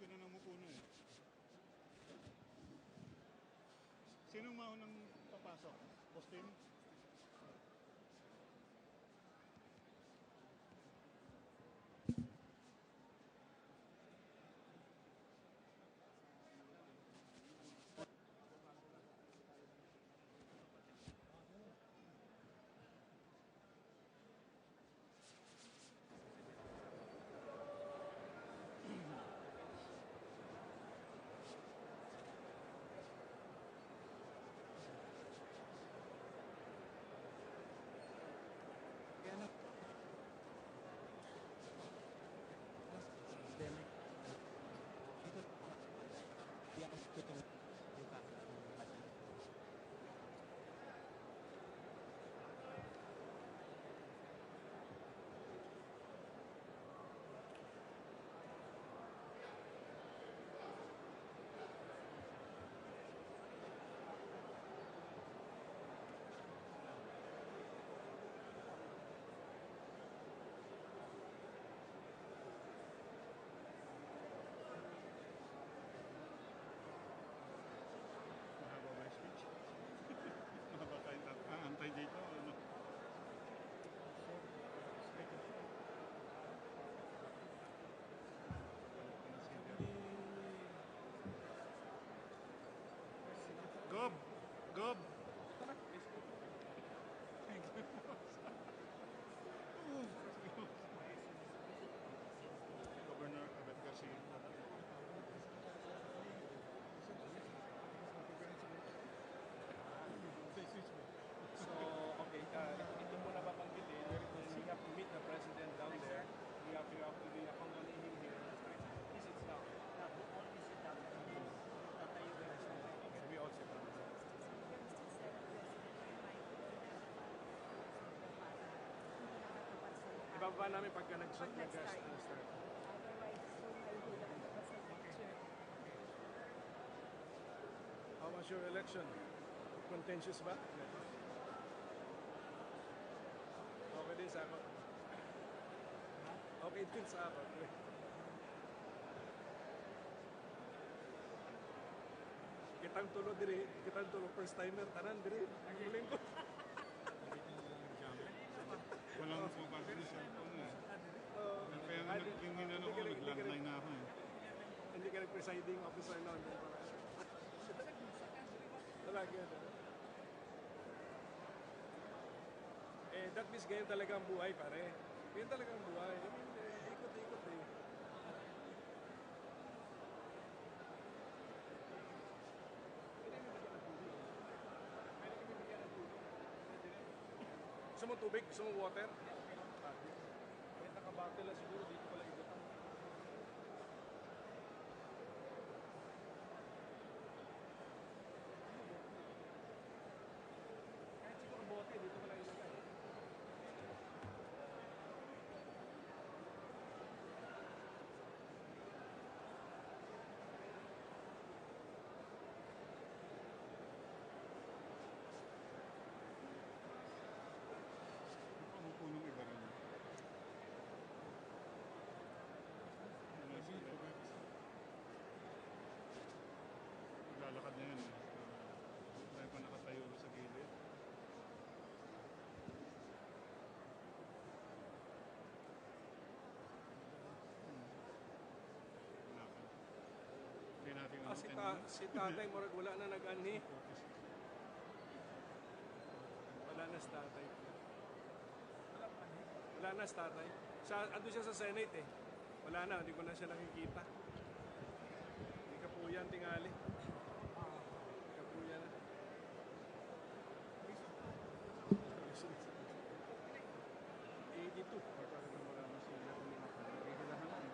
dito na namupuno eh. Sinong maunang papasok? Postin? Antay dito, ano? Gob! Gob! Governor Abet Garcia. So, okay, ito muna babanggitin. We have to meet the president down there. We have to be accompanying him here. He sits down. Now, only sit down and then tatayo ka na siya. Okay, we all sit down. Ibaba namin pagka nag-start. Otherwise, so may hula ka sa picture. How was your election? Contentious ba? Okay din sa ako. Okay din sa ako. Kitang tulo diri, kitang tulo first timer tanan diri. Ang huling ko. Walang sumpa din sa cellphone eh. Kaya nga nagpinginan ako, nag-landline na ako eh. Hindi ka nag-presiding officer noon. Talaga. Eh, that means ganyan talaga ang buhay, pare. Ganyan talaga ang buhay. I mean, ikot-ikot eh. Gusto mo tubig? Gusto mo water? Kahit nakabattle na siguro, dito pala ikutan. Kahit siguro bote, dito pala ilagay. Punong iba rin. Naglalakad na yun eh. Dahil pa nakatayo sa gilid. Hindi natin Si tatay, murag wala na nag-ani. Wala na si tatay. Wala na si tatay. Ando siya sa Senate eh. Wala na, hindi ko na siya nakikita. Hindi ka po yan, tingali. Hindi ka po yan. Dito. Wala na sila. Nagigilahan na eh.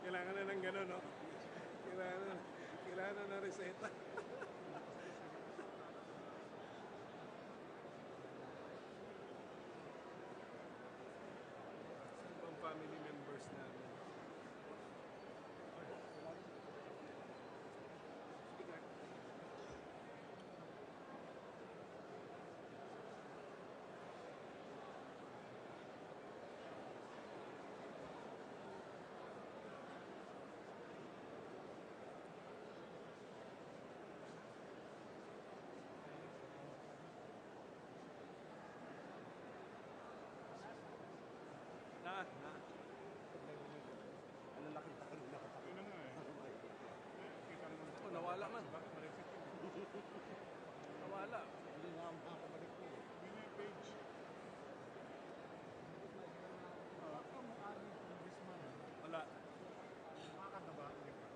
Kailangan na ng gano'n, no? Kailangan na ng reseta. Ang family members namin. Nawala. Hindi nga ang makakabalik ko. Hindi may page. Baka mukha ni Congressman. Wala. Makakanta ba? Hindi pa.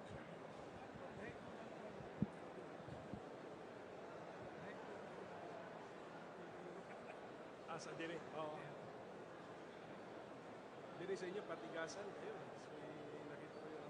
Asa dire. Oo. Dire sa inyo, patigasan. Ayun. So, nakita ko yun.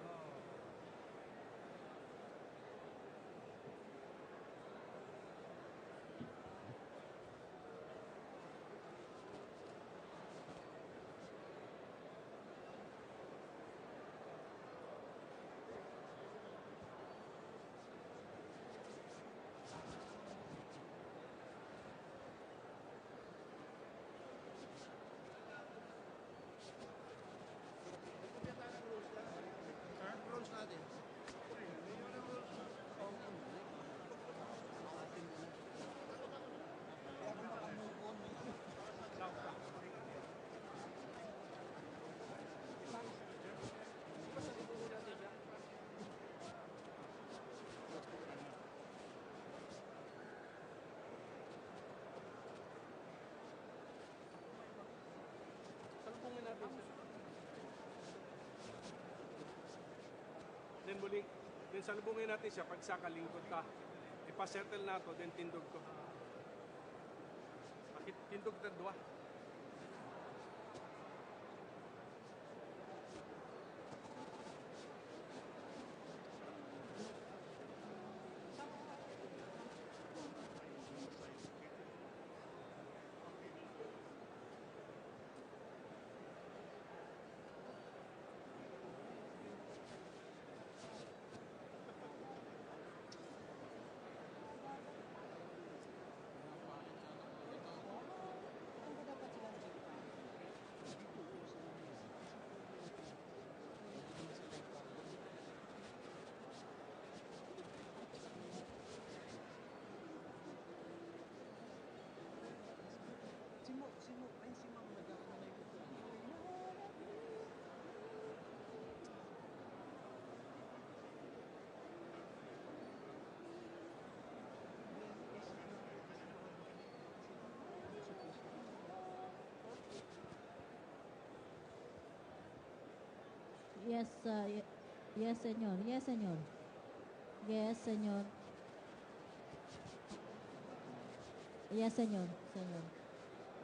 Rules natin. Salubungin natin siya. Then muling, then salubungin natin siya pag sakalingkod ka. Ipasettle na to, then tindog ko. Bakit tindog na dua? Si Ma'am nag-aanay ko. Yes, yes, señor. Yes, señor. Yes, señor. Yes, señor. Señor.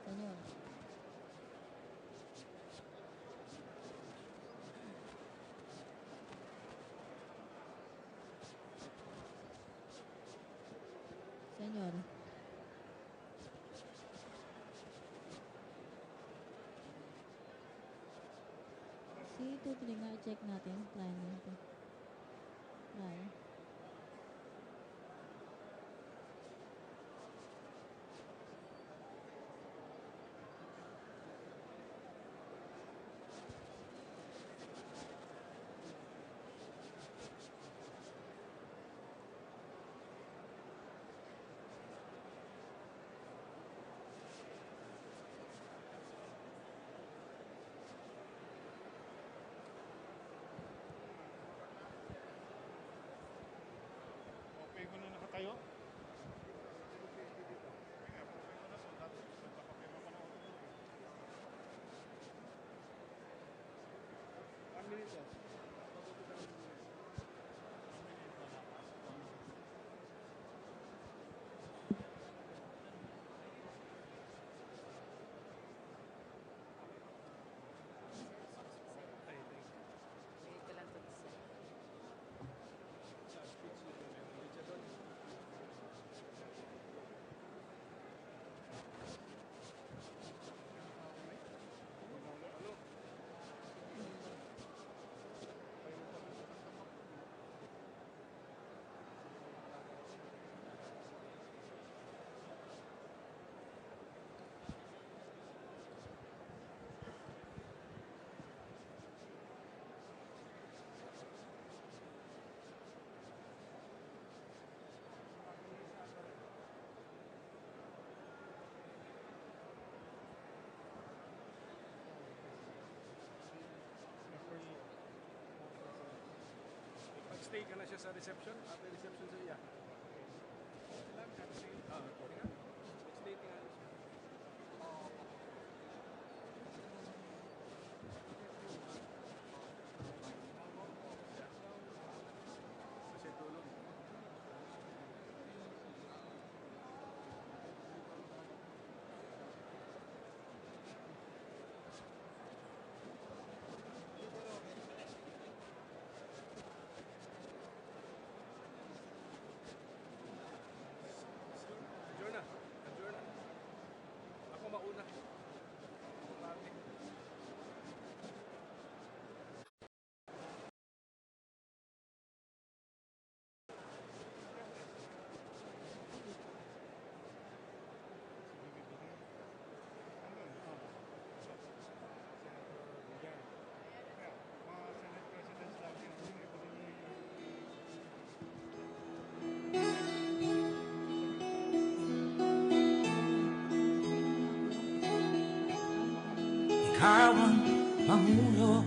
Señor. Señor. Si 2-3 nga, check natin. Try natin. Try. Okay ko na nakatayo. Kaya okay ko na. So, dapat magpapapirma pa na ako. 1 minute lang. Ay, thank you. Sige ka lang to isa. Sa speech nito, meron siya doon. Ano? Pag-stay ka na siya sa reception, after reception sa iya. ikaw ang Pangulo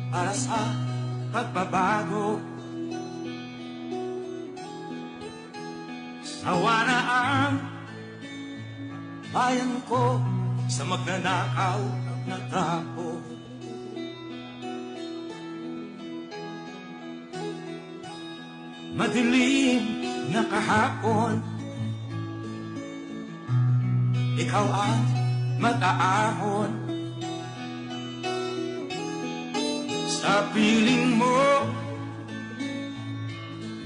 para sa pagbabago. Sawa na ang bayan ko sa magnanakaw na trapo. Madilim na kahapon, ikaw ang mag-aahon. Sa piling mo,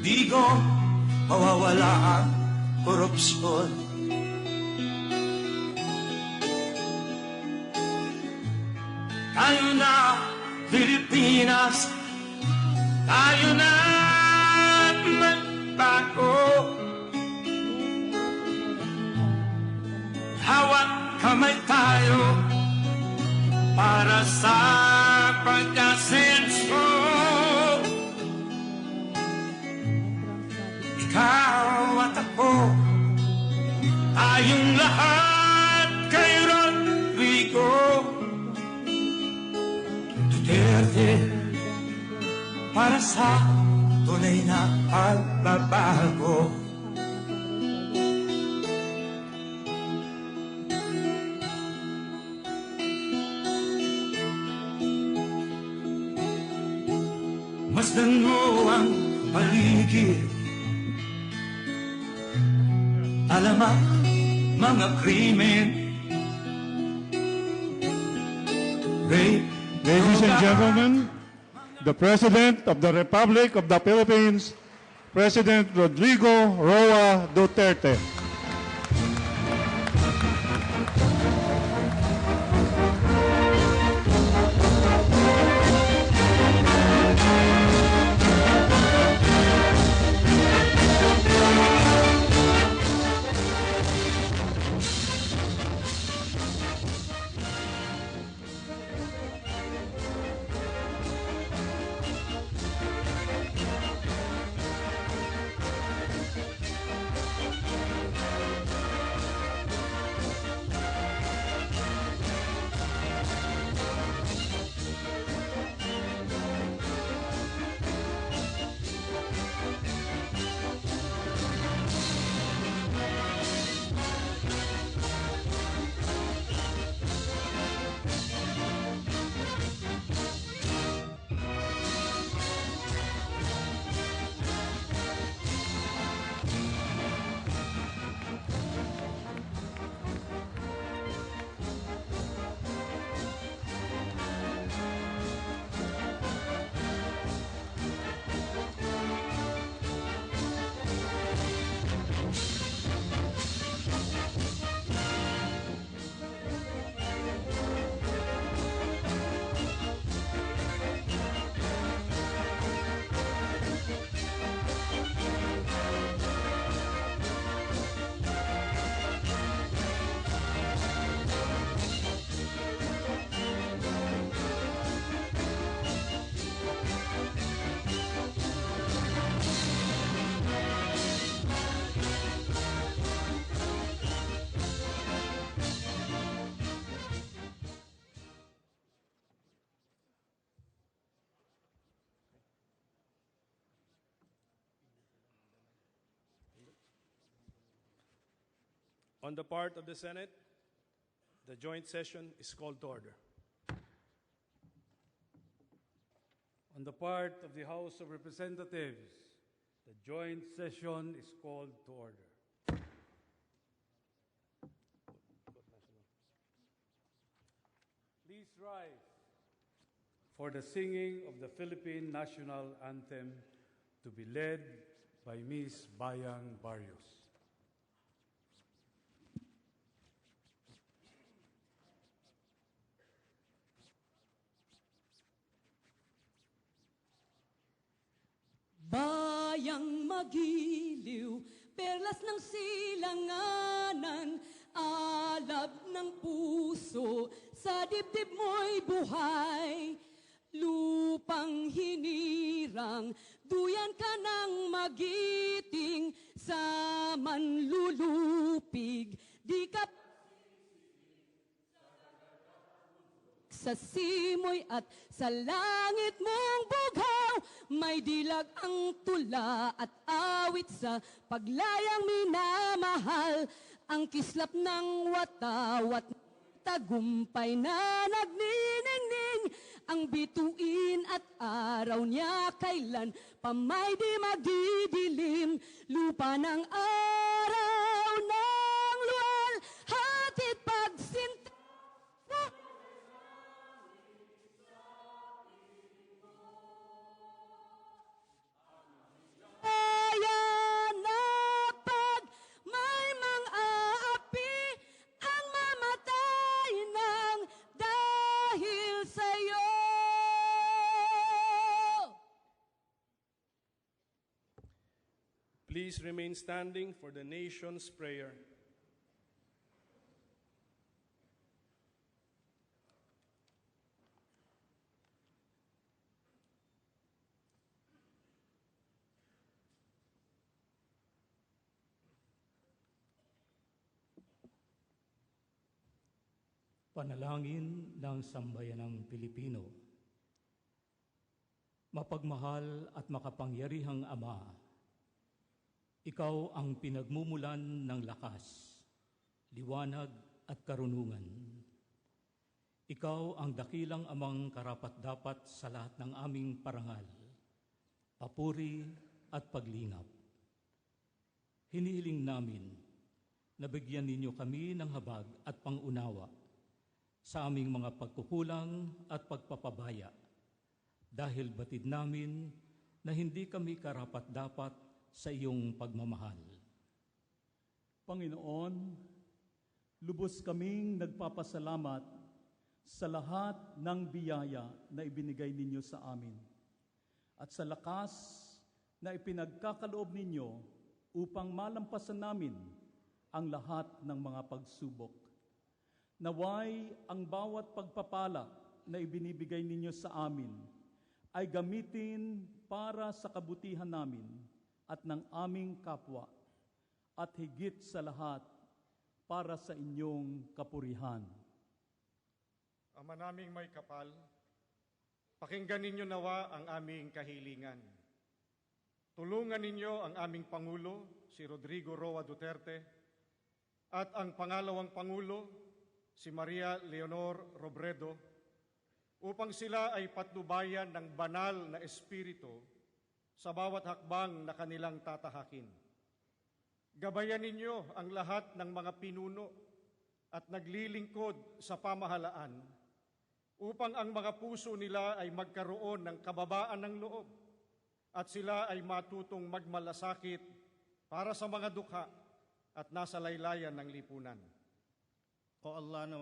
di ko mawawala ang korupsyon. Tayo na, Pilipinas, tayo na magbago. Hawak kamay tayo para sa pagkasenso. Ikaw at ako, tayong lahat kay Rodrigo Duterte, para sa tunay na pagbabago. Masdan mo ang paligid, alamat mga krimen, rape. Ladies and gentlemen, the President of the Republic of the Philippines, President Rodrigo Roa Duterte. On the part of the Senate, the joint session is called to order. On the part of the House of Representatives, the joint session is called to order. Please rise for the singing of the Philippine National Anthem to be led by Ms. Bayang Barrios. Bayang magiliw, perlas ng silanganan, alab ng puso, sa dibdib mo'y buhay. Lupang hinirang, duyan ka ng magiting, sa manlulupig, di ka sa simoy at sa langit mong bughaw. May dilag ang tula at awit sa paglayang minamahal. Ang kislap ng watawat tagumpay na nagniningning. Ang bituin at araw niya kailan pa may di magdidilim. Lupa ng araw ng luwal, hatid pagsinta. Kaya na pag may mang-aapi, ang mamatay ng dahil sa'yo. Please remain standing for the nation's prayer. Panalangin ng sambayanang Pilipino. Mapagmahal at makapangyarihang Ama, Ikaw ang pinagmumulan ng lakas, liwanag at karunungan. Ikaw ang dakilang amang karapat-dapat sa lahat ng aming parangal, papuri at paglingap. Hinihiling namin na bigyan ninyo kami ng habag at pangunawa sa aming mga pagkukulang at pagpapabaya, dahil batid namin na hindi kami karapat-dapat sa iyong pagmamahal. Panginoon, lubos kaming nagpapasalamat sa lahat ng biyaya na ibinigay ninyo sa amin at sa lakas na ipinagkakaloob ninyo upang malampasan namin ang lahat ng mga pagsubok. Naway ang bawat pagpapala na ibinibigay ninyo sa amin ay gamitin para sa kabutihan namin at ng aming kapwa, at higit sa lahat para sa inyong kapurihan. Ama naming may kapal, pakinggan ninyo nawa ang aming kahilingan. Tulungan ninyo ang aming Pangulo, si Rodrigo Roa Duterte, at ang pangalawang Pangulo, si Maria Leonor Robredo, upang sila ay patnubayan ng banal na espiritu sa bawat hakbang na kanilang tatahakin. Gabayan ninyo ang lahat ng mga pinuno at naglilingkod sa pamahalaan upang ang mga puso nila ay magkaroon ng kababaan ng loob at sila ay matutong magmalasakit para sa mga dukha at nasa laylayan ng lipunan. O Allah na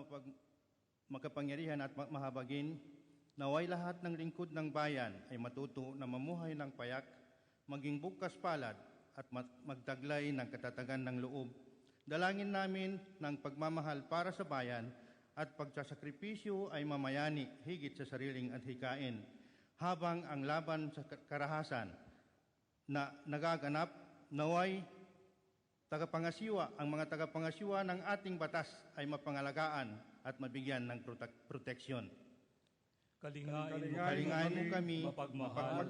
makapangyarihan at mahabagin, naway lahat ng lingkod ng bayan ay matuto na mamuhay ng payak, maging bukas palad at magtaglay ng katatagan ng loob. Dalangin namin ng pagmamahal para sa bayan at pagsasakripisyo ay mamayani higit sa sariling adhikain, habang ang laban sa karahasan na nagaganap, naway ang mga tagapangasiwa ng ating batas ay mapangalagaan at mabigyan ng proteksyon. Kalingain mo kami mapagmahal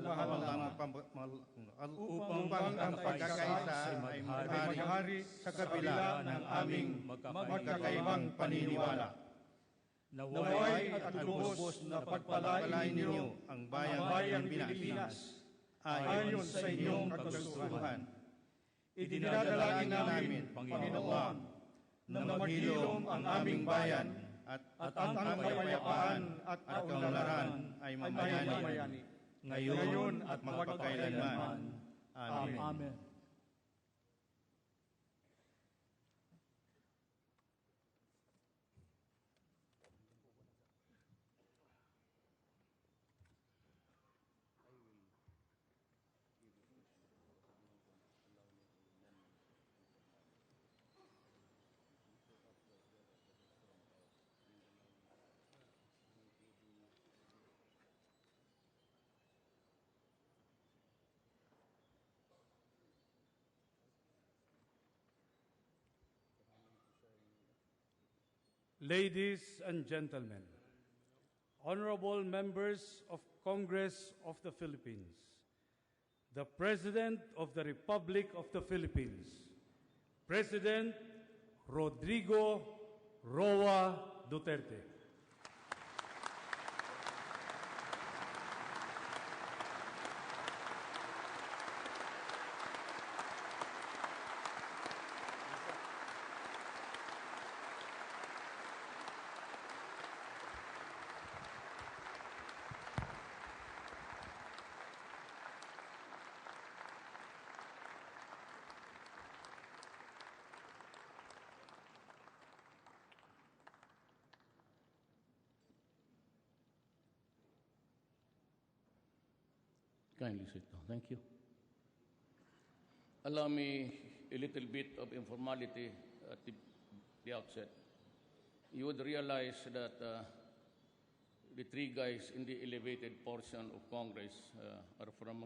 upang ang pagkakaisa ay maghari sa kabila ng aming magkakaibang paniniwala. Naway at lubos na pagpalain ninyo ang bayang Pilipinas ayon sa inyong kagustuhan. Idinadalangin namin, Panginoon, na maghilom ang aming bayan at ang kapayapaan at kaunlaran ay mamayani ngayon at magpakailanman. Amen. Amen. Ladies and gentlemen, honorable members of Congress of the Philippines, the President of the Republic of the Philippines, President Rodrigo Roa Duterte. Kindly sit down. Thank you. Allow me a little bit of informality at the outset. You would realize that the three guys in the elevated portion of Congress are from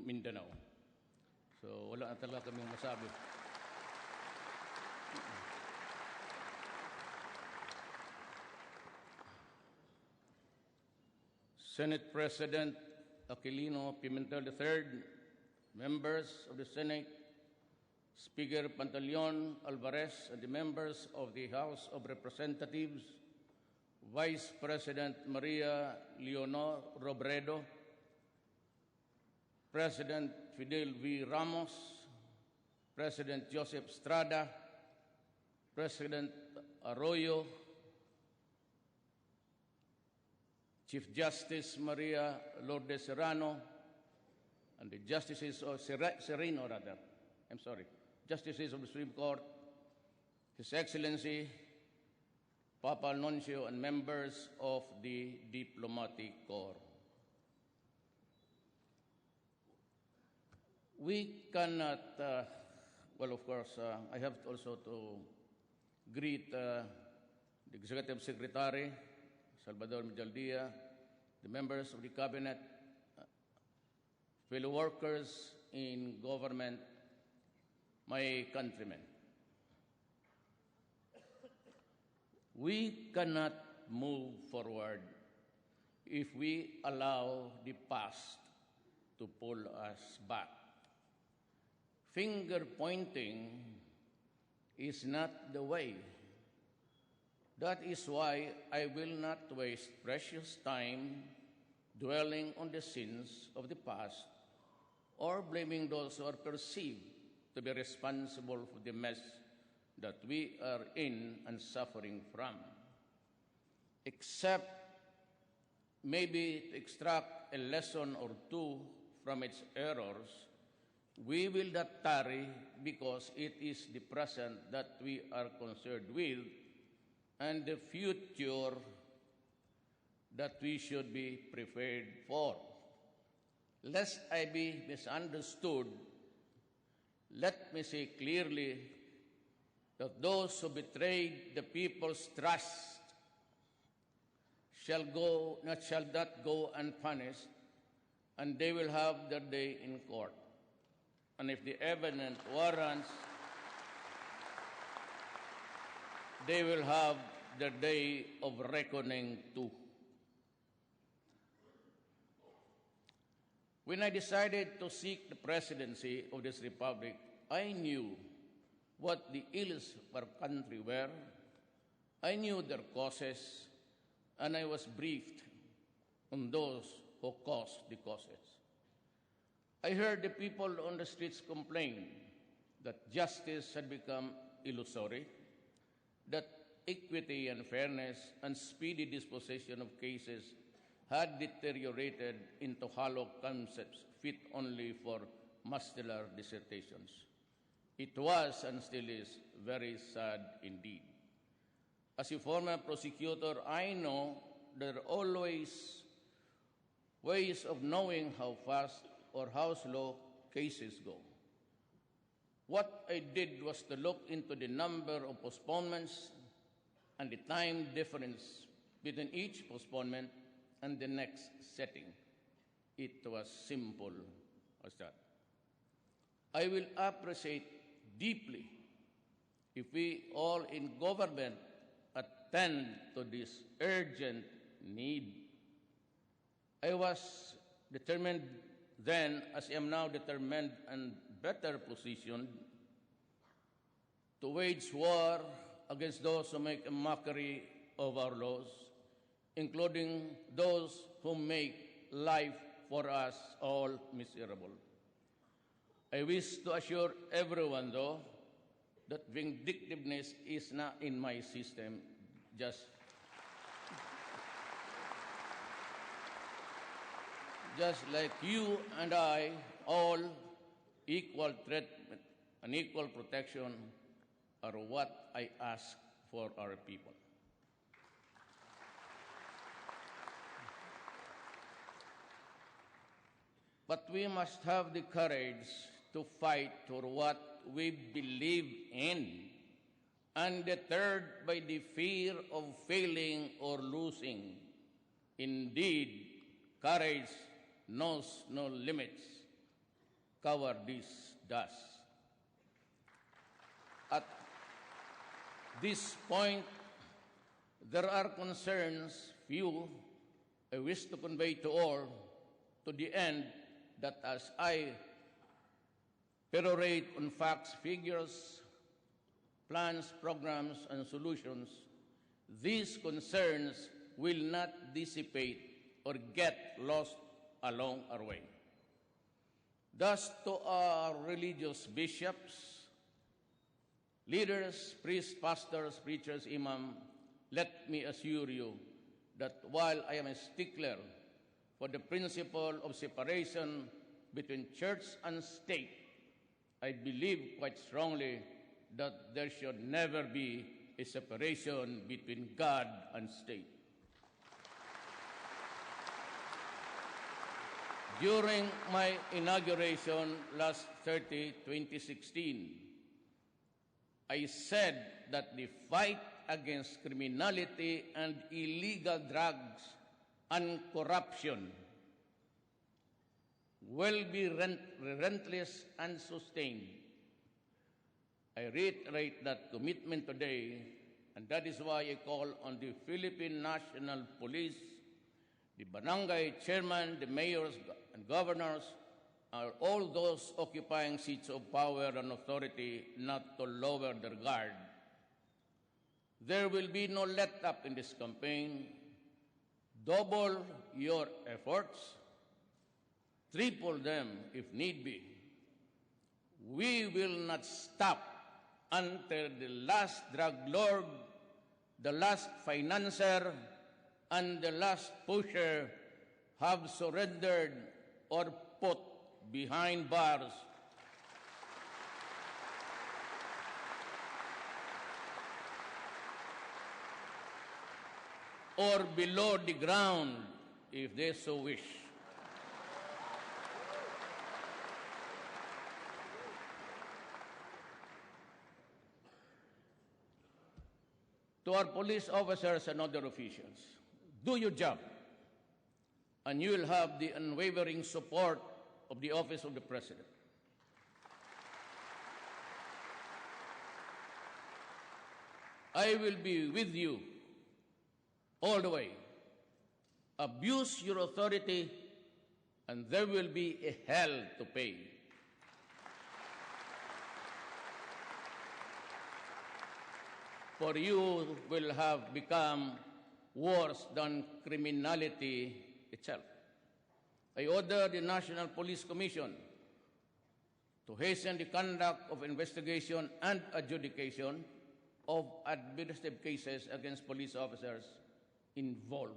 Mindanao. So wala na talaga kaming masabi. Senate President Aquilino Pimentel III, members of the Senate, Speaker Pantaleon Alvarez, and the members of the House of Representatives, Vice President Maria Leonor Robredo, President Fidel V. Ramos, President Joseph Estrada, President Arroyo, Chief Justice Maria Lourdes Serrano, and the Justices of Sereno, Justices of the Supreme Court, His Excellency Papa Nuncio, and members of the Diplomatic Corps. We cannot, of course, I have also to greet the Executive Secretary, Salvador Medaldia, the members of the Cabinet, fellow workers in government, my countrymen. We cannot move forward if we allow the past to pull us back. Finger pointing is not the way. That is why I will not waste precious time dwelling on the sins of the past or blaming those who are perceived to be responsible for the mess that we are in and suffering from. Except maybe to extract a lesson or two from its errors, we will not tarry because it is the present that we are concerned with and the future that we should be prepared for. Lest I be misunderstood, let me say clearly that those who betrayed the people's trust shall not go unpunished, and they will have their day in court. And if the evidence warrants, they will have their day of reckoning too. When I decided to seek the presidency of this republic, I knew what the ills of our country were. I knew their causes, and I was briefed on those who caused the causes. I heard the people on the streets complain that justice had become illusory, that equity and fairness and speedy disposition of cases had deteriorated into hollow concepts fit only for muscular dissertations. It was and still is very sad indeed. As a former prosecutor, I know there are always ways of knowing how fast or how slow cases go. What I did was to look into the number of postponements and the time difference between each postponement and the next setting. It was simple as that. I will appreciate deeply if we all in government attend to this urgent need I was determined then, as I am now determined and better positioned, to wage war against those who make a mockery of our laws, including those who make life for us all miserable. I wish to assure everyone, though, that vindictiveness is not in my system, just like you and I, all equal treatment and equal protection are what I ask for our people. But we must have the courage to fight for what we believe in, undeterred by the fear of failing or losing. Indeed, courage knows no limits. Cowardice does. At this point, there are concerns few I wish to convey to all, to the end that as I perorate on facts, figures, plans, programs, and solutions, these concerns will not dissipate or get lost along our way. Thus, to our religious bishops, leaders, priests, pastors, preachers, imam, let me assure you that while I am a stickler for the principle of separation between church and state, I believe quite strongly that there should never be a separation between God and state. During my inauguration last 2016, I said that the fight against criminality and illegal drugs and corruption will be relentless and sustained. I reiterate that commitment today, and that is why I call on the Philippine National Police, the barangay chairman, the mayors and governors, are all those occupying seats of power and authority not to lower their guard. There will be no let-up in this campaign. Double your efforts, triple them if need be. We will not stop until the last drug lord, the last financier, and the last pusher have surrendered or put behind bars. Or below the ground, if they so wish. To our police officers and other officials, do your job, and you will have the unwavering support of the Office of the President. I will be with you all the way. Abuse your authority, and there will be a hell to pay. For you will have become worse than criminality itself. I order the National Police Commission to hasten the conduct of investigation and adjudication of administrative cases against police officers involved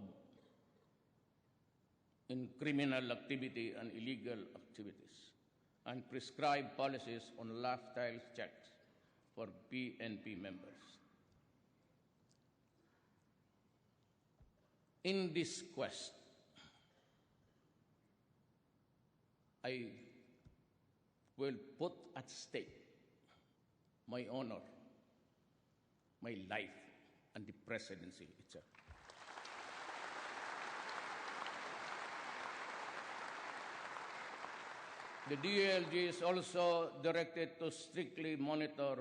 in criminal activity and illegal activities, and prescribe policies on lifestyle checks for PNP members. In this quest, I will put at stake my honor, my life, and the presidency itself. The DLG is also directed to strictly monitor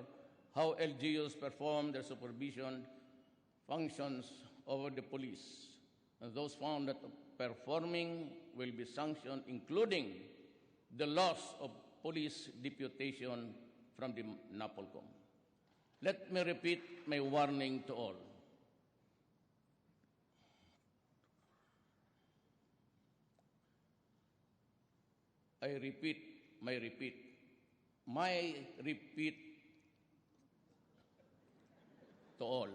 how LGUs perform their supervision functions over the police, and those found not performing will be sanctioned, including the loss of police deputation from the NAPOLCOM. Let me repeat my warning to all. I repeat, my repeat to all.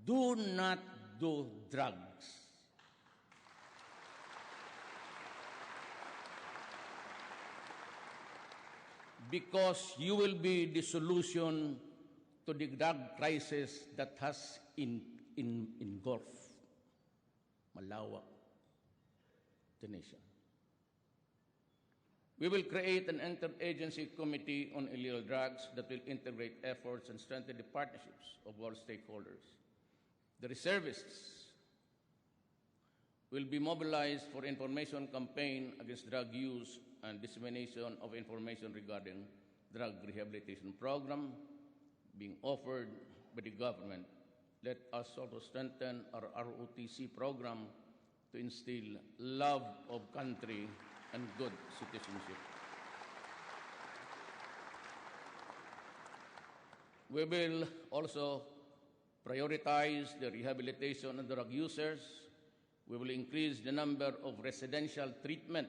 Do not do drugs. Because you will be the solution to the drug crisis that has engulfed malawak the nation. We will create an interagency committee on illegal drugs that will integrate efforts and strengthen the partnerships of all stakeholders. The reservists will be mobilized for information campaign against drug use and dissemination of information regarding drug rehabilitation program being offered by the government. Let us also strengthen our ROTC program to instill love of country and good citizenship. We will also prioritize the rehabilitation of drug users. We will increase the number of residential treatment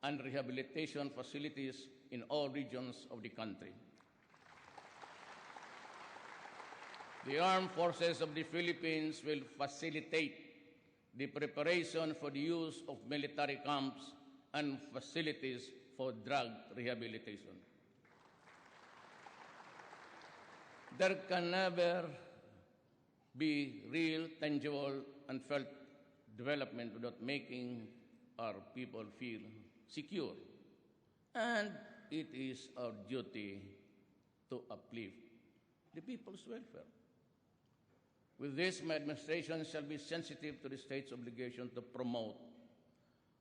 and rehabilitation facilities in all regions of the country. The armed forces of the Philippines will facilitate the preparation for the use of military camps and facilities for drug rehabilitation. There can never be real, tangible, and felt development without making our people feel secure. And it is our duty to uplift the people's welfare. With this, my administration shall be sensitive to the state's obligation to promote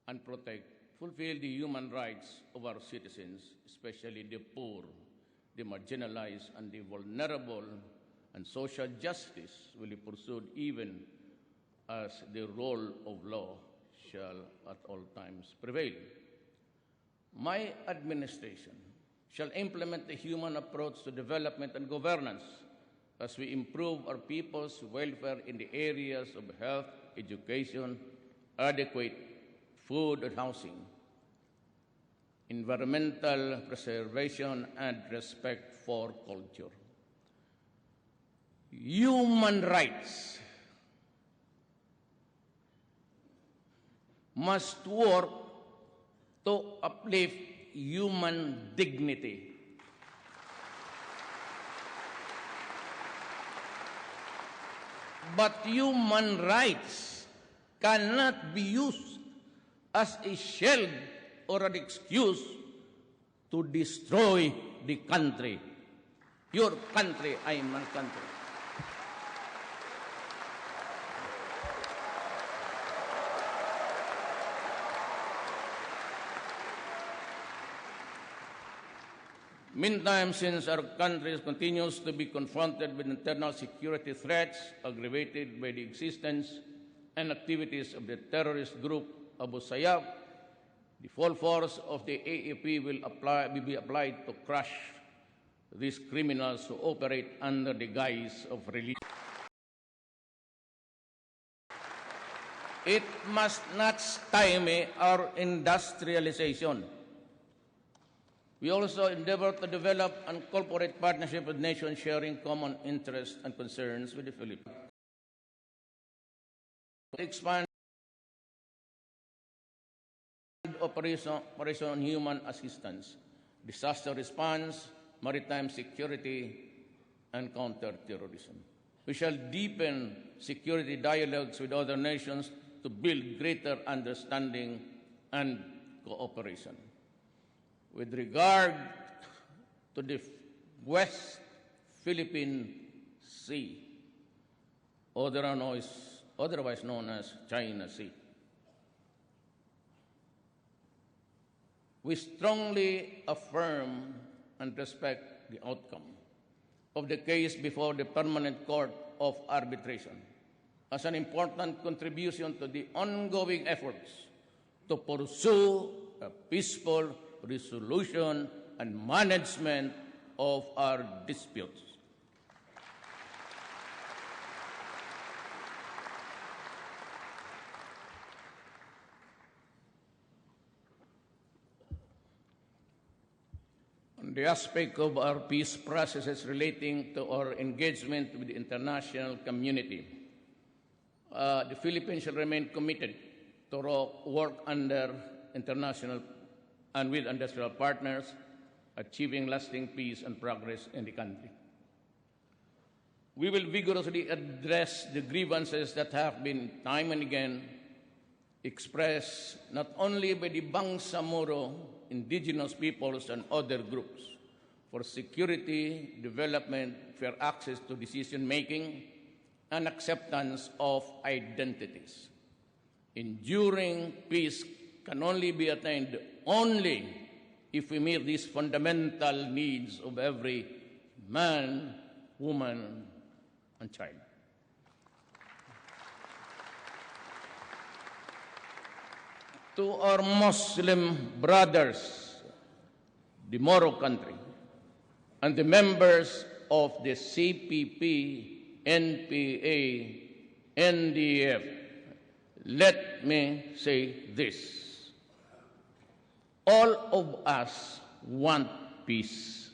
and protect, fulfill the human rights of our citizens, especially the poor, the marginalized, and the vulnerable, and social justice will be pursued even as the rule of law shall at all times prevail. My administration shall implement a human approach to development and governance as we improve our people's welfare in the areas of health, education, adequate food and housing, environmental preservation, and respect for culture. Human rights must work to uplift human dignity. But human rights cannot be used as a shield or an excuse to destroy the country. Your country, I am my country. Meantime, since our country continues to be confronted with internal security threats aggravated by the existence and activities of the terrorist group Abu Sayyaf, the full force of the AAP will be applied to crush these criminals who operate under the guise of religion. It must not stymie our industrialization. We also endeavor to develop and cooperate partnership with nations sharing common interests and concerns with the Philippines. Expand operation human assistance, disaster response, maritime security, and counter-terrorism. We shall deepen security dialogues with other nations to build greater understanding and cooperation. With regard to the West Philippine Sea, otherwise known as China Sea, we strongly affirm and respect the outcome of the case before the Permanent Court of Arbitration, as an important contribution to the ongoing efforts to pursue a peaceful resolution and management of our disputes. On the aspect of our peace processes relating to our engagement with the international community, the Philippines shall remain committed to work under international and with industrial partners, achieving lasting peace and progress in the country. We will vigorously address the grievances that have been time and again expressed not only by the Bangsamoro indigenous peoples and other groups for security, development, fair access to decision-making, and acceptance of identities. Enduring peace can only be attained only if we meet these fundamental needs of every man, woman, and child. To our Muslim brothers, the Moro country, and the members of the CPP, NPA, NDF, let me say this. All of us want peace.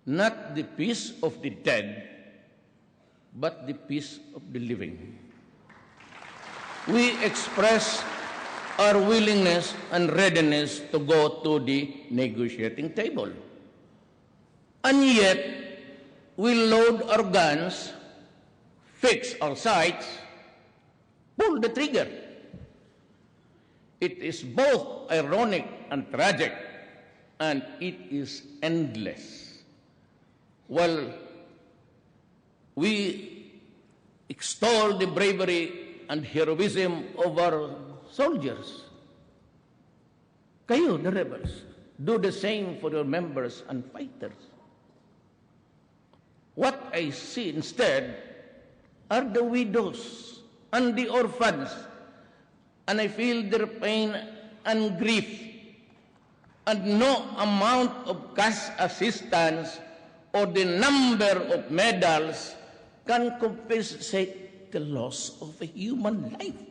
Not the peace of the dead, but the peace of the living. We express our willingness and readiness to go to the negotiating table. And yet, we load our guns, fix our sights, pull the trigger. It is both ironic and tragic, and it is endless. While we extol the bravery and heroism of our soldiers, kayo, the rebels, do the same for your members and fighters. What I see instead are the widows and the orphans, and I feel their pain and grief, and no amount of cash assistance or the number of medals can compensate the loss of a human life.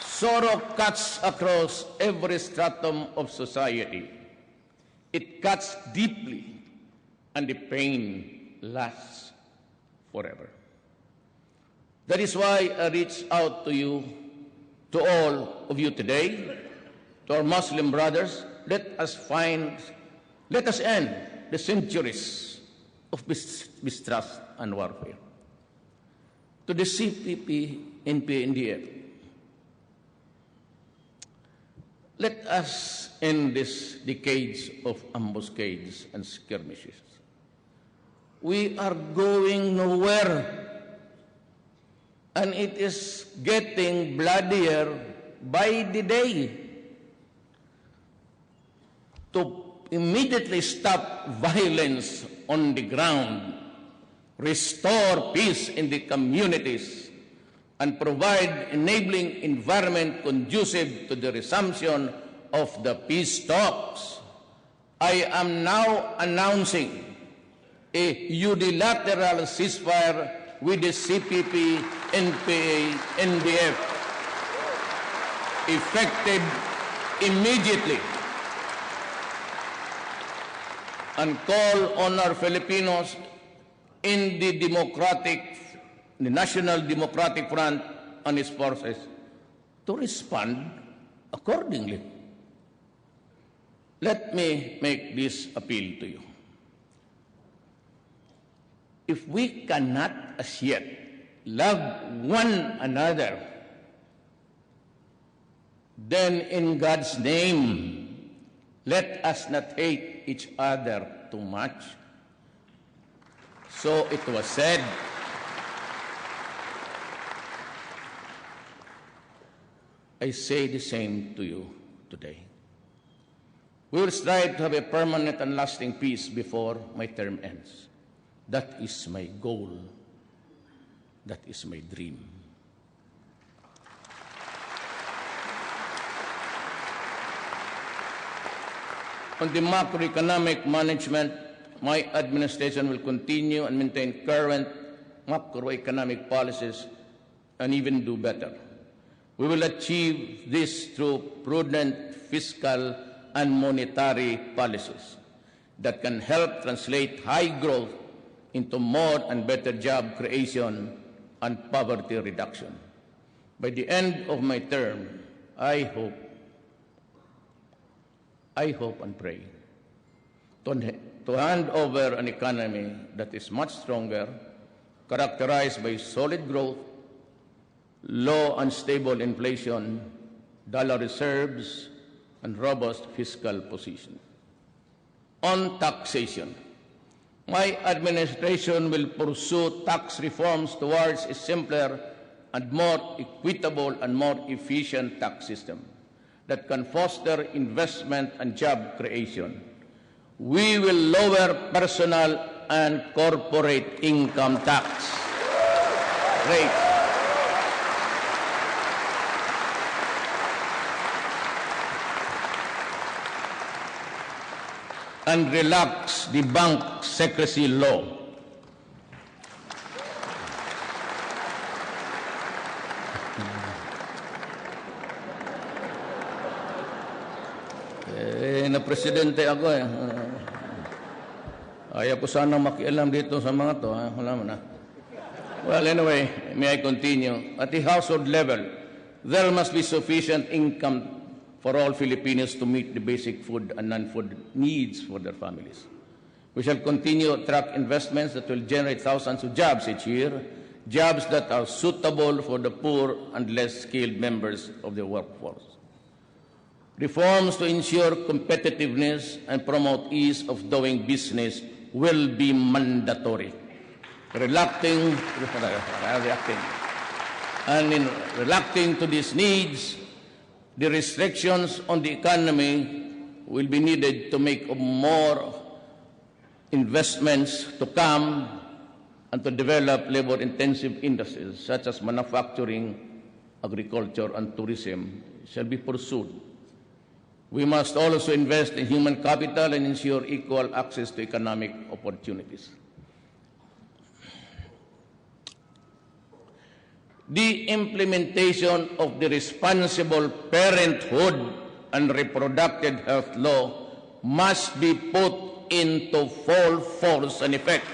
Sorrow cuts across every stratum of society. It cuts deeply, and the pain lasts forever. That is why I reach out to you, to all of you today, to our Muslim brothers. Let us end the centuries of mistrust and warfare. To the CPP, NPA, let us end these decades of ambuscades and skirmishes. We are going nowhere, and it is getting bloodier by the day. To immediately stop violence on the ground, restore peace in the communities, and provide enabling environment conducive to the resumption of the peace talks, I am now announcing a unilateral ceasefire with the CPP, NPA, NDF, effective immediately, and call on our Filipinos in the National Democratic Front and its forces to respond accordingly. Let me make this appeal to you. If we cannot as yet love one another, then in God's name, let us not hate each other too much. So it was said, I say the same to you today. We will strive to have a permanent and lasting peace before my term ends. That is my goal. That is my dream. On the macroeconomic management, my administration will continue and maintain current macroeconomic policies and even do better. We will achieve this through prudent fiscal and monetary policies that can help translate high growth into more and better job creation and poverty reduction. By the end of my term, I hope and pray to hand over an economy that is much stronger, characterized by solid growth, low and stable inflation, dollar reserves, and robust fiscal position. On taxation, my administration will pursue tax reforms towards a simpler and more equitable and more efficient tax system that can foster investment and job creation. We will lower personal and corporate income tax rates. And relax the bank secrecy law. Na presidente ako eh. Ayaw ko sanang makialam dito sa mga to. Wala mo na. Well, anyway, may I continue? At the household level, there must be sufficient income for all Filipinos to meet the basic food and non-food needs for their families. We shall continue to track investments that will generate thousands of jobs each year, jobs that are suitable for the poor and less skilled members of the workforce. Reforms to ensure competitiveness and promote ease of doing business will be mandatory. Reacting to these needs, the restrictions on the economy will be needed to make more investments to come and to develop labor-intensive industries such as manufacturing, agriculture, and tourism shall be pursued. We must also invest in human capital and ensure equal access to economic opportunities. The implementation of the Responsible Parenthood and Reproductive Health Law must be put into full force and effect.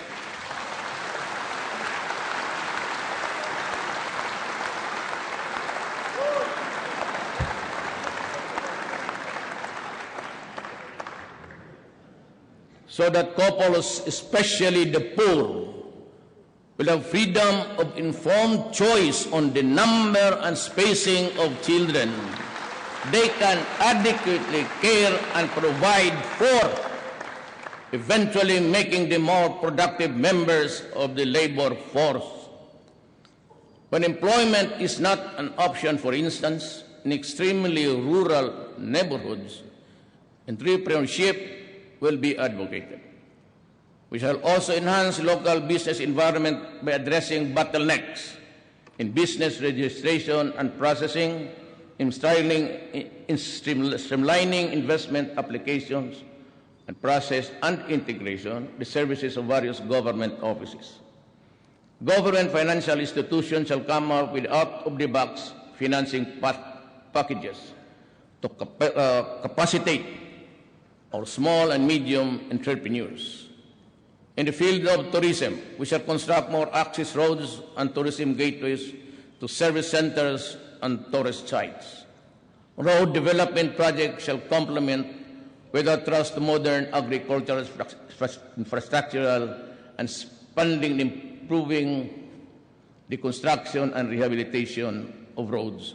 So that couples, especially the poor, will have freedom of informed choice on the number and spacing of children they can adequately care and provide for, eventually making them more productive members of the labor force. When employment is not an option, for instance, in extremely rural neighborhoods, entrepreneurship will be advocated. We shall also enhance local business environment by addressing bottlenecks in business registration and processing, in streamlining investment applications and process and integration, the services of various government offices. Government financial institutions shall come up with out-of-the-box financing packages to capacitate our small and medium entrepreneurs. In the field of tourism, we shall construct more access roads and tourism gateways to service centers and tourist sites. Road development projects shall complement with a trust to modern agricultural infrastructural and spending improving the construction and rehabilitation of roads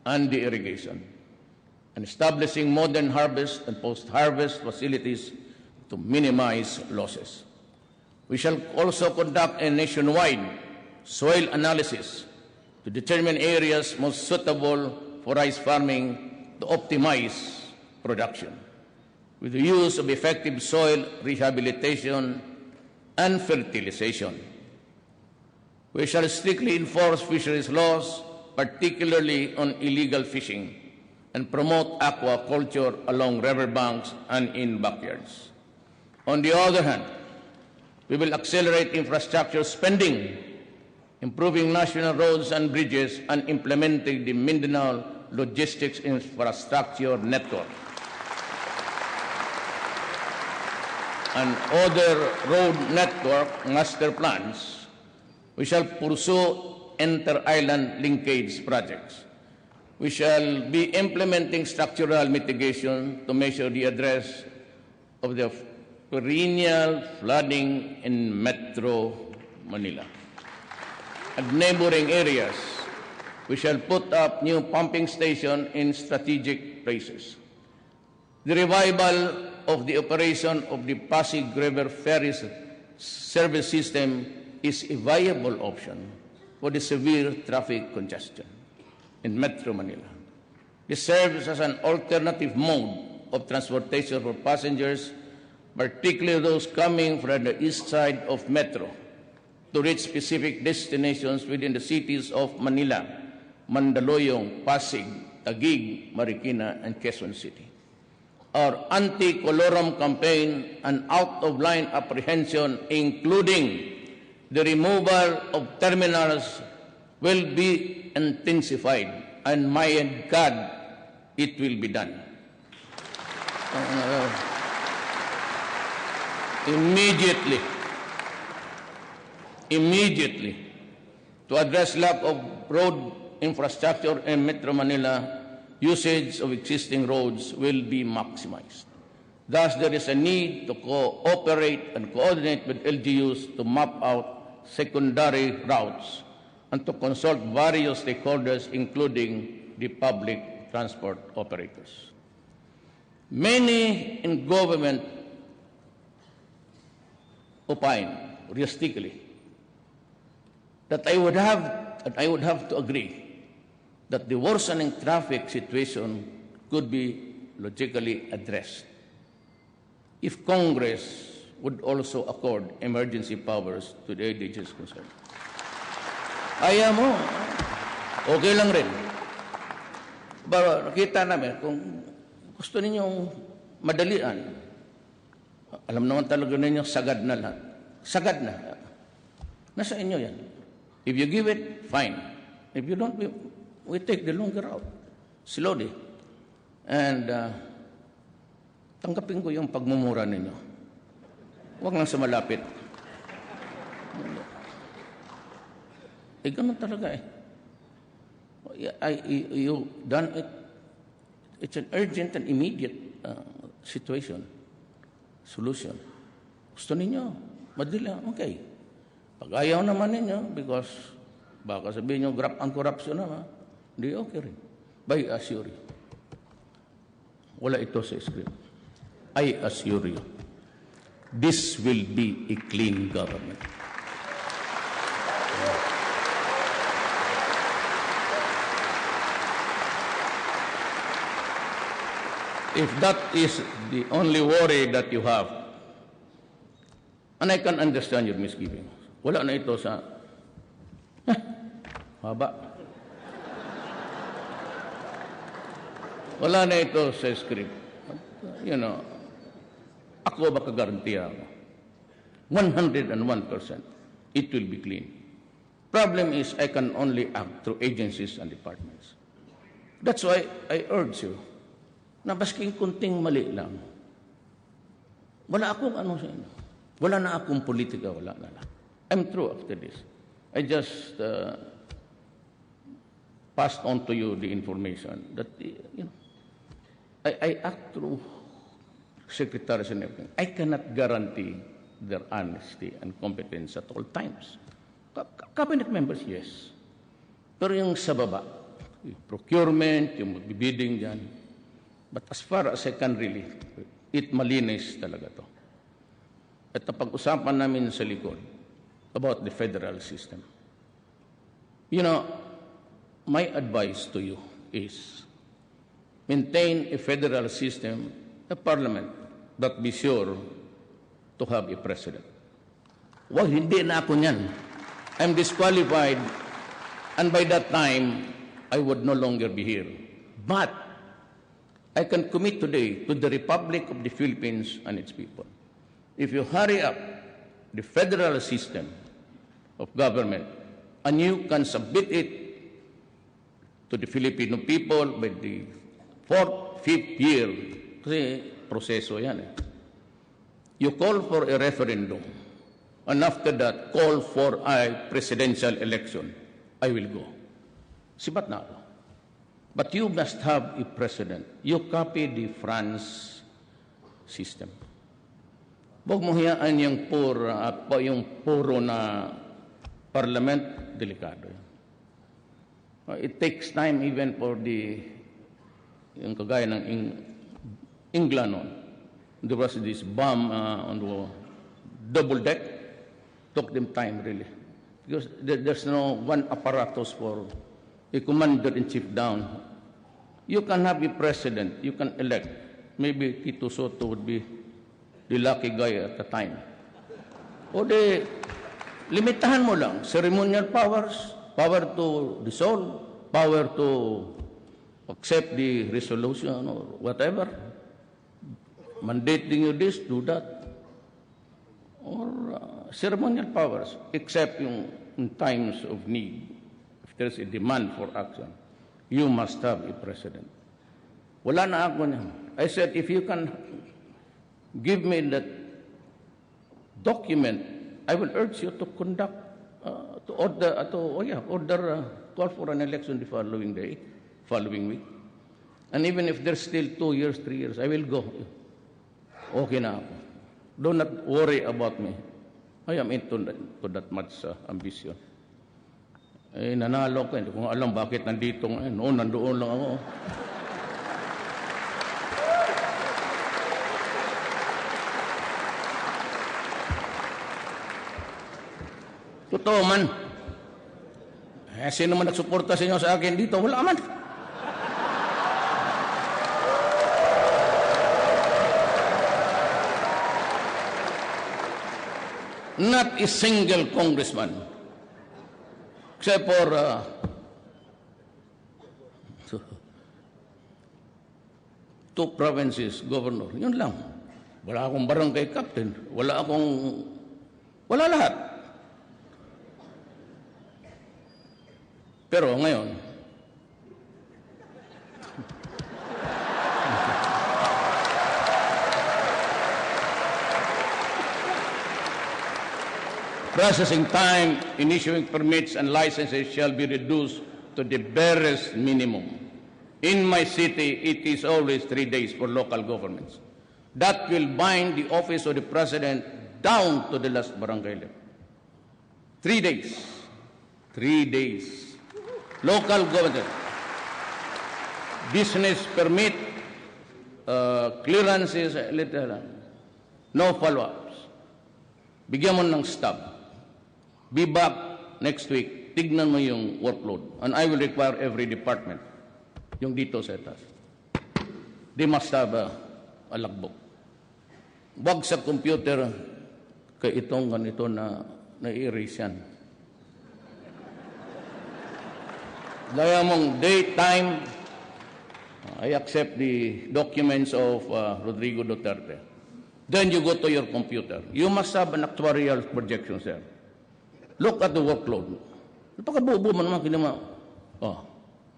and the irrigation, and establishing modern harvest and post-harvest facilities to minimize losses. We shall also conduct a nationwide soil analysis to determine areas most suitable for rice farming to optimize production, with the use of effective soil rehabilitation and fertilization. We shall strictly enforce fisheries laws, particularly on illegal fishing, and promote aquaculture along riverbanks and in backyards. On the other hand, we will accelerate infrastructure spending, improving national roads and bridges, and implementing the Mindanao Logistics Infrastructure Network and other road network master plans. We shall pursue inter-island linkage projects. We shall be implementing structural mitigation to measure the address of the perennial flooding in Metro Manila. At neighboring areas, we shall put up new pumping stations in strategic places. The revival of the operation of the Pasig River Ferry service system is a viable option for the severe traffic congestion in Metro Manila. This serves as an alternative mode of transportation for passengers, particularly those coming from the east side of Metro, to reach specific destinations within the cities of Manila, Mandaluyong, Pasig, Taguig, Marikina, and Quezon City. Our anti-colorum campaign and out-of-line apprehension, including the removal of terminals, will be intensified, and my God, it will be done. Immediately, to address lack of road infrastructure in Metro Manila, usage of existing roads will be maximized. Thus, there is a need to cooperate and coordinate with LGUs to map out secondary routes and to consult various stakeholders, including the public transport operators. Many in government opine realistically that I would have to agree that the worsening traffic situation could be logically addressed if Congress would also accord emergency powers to the agencies concerned. Ayaw mo, okay lang rin. Pero nakita namin, kung gusto ninyong madalian, alam naman talaga ninyo, sagad na lahat. Sagad na. Nasa inyo yan. If you give it, fine. If you don't, we take the longer route. Slowly. And tanggapin ko yung pagmumura ninyo. Huwag lang sa malapit. Eh, ganun talaga eh. You done it. It's an urgent and immediate situation. Solution. Gusto ninyo, madali, okay. Pag ayaw naman ninyo, because baka sabihin nyo, ang corruption naman, hindi okay rin. But I assure you, wala ito sa script. I assure you, this will be a clean government. If that is the only worry that you have, and I can understand your misgivings, wala na ito sa, haba. Wala na ito sa script. You know, ako makagarantiya ako. 101%, it will be clean. Problem is, I can only act through agencies and departments. That's why I urge you, na basking kunting mali lang, wala akong ano sa inyo. Wala na akong politika, wala na lang. I'm through after this. I just passed on to you the information that, you know, I act through secretaries and everything. I cannot guarantee their honesty and competence at all times. Cabinet members, yes. Pero yung sa baba, yung procurement, yung magbibidding dyan, but as far as I can really, it malinis talaga to. At napag-usapan namin sa likod about the federal system. You know, my advice to you is, maintain a federal system, a parliament, but be sure to have a president. Well, hindi na ako niyan. I'm disqualified, and by that time, I would no longer be here. But I can commit today to the Republic of the Philippines and its people. If you hurry up the federal system of government, and you can submit it to the Filipino people by the 4th, 5th year, kasi proseso yan eh. You call for a referendum, and after that, call for a presidential election. I will go. Sibat na ako. But you must have a president. You copy the France system. Huwag mo hiyaan yung puro na parliament, delikado yan. It takes time even for yung kagaya ng England noon. There was this bomb on the double deck. Took them time really. Because there's no one apparatus for a commander-in-chief down. You can have a president, you can elect. Maybe Tito Soto would be the lucky guy at the time. O limitahan mo lang. Ceremonial powers, power to dissolve, power to accept the resolution or whatever. Mandating you this, do that. Or ceremonial powers, except in times of need. If there's a demand for action, you must have a president. Wala na ako niyan. I said, if you can give me that document, I will urge you to conduct, call for an election the following week. And even if there's still 2 years, 3 years, I will go. Okay na ako. Do not worry about me. I am into that much ambition. Nanalo ko. Hindi ko alam bakit nandito ngayon. Noon, nandoon lang ako. Totoo man. Sino man nagsuporta sa inyo sa akin dito? Wala man. Not a single congressman, except for two provinces governor. Yun lang. Wala akong barangay captain. Wala lahat. Pero ngayon, processing time in issuing permits and licenses shall be reduced to the barest minimum. In my city, it is always 3 days for local governments. That will bind the office of the president down to the last barangay level. 3 days. 3 days. Local government. Business permit, clearances, no follow-ups. Bigyan mo ng stop. Be back next week. Tignan mo yung workload. And I will require every department, yung dito sa etas. They must have a logbook. Wag sa computer kay itong ganito na na-erase yan. Gaya mong date, time, I accept the documents of Rodrigo Duterte. Then you go to your computer. You must have an actuarial projection, sir. Look at the workload. Napakabubo man naman kinama.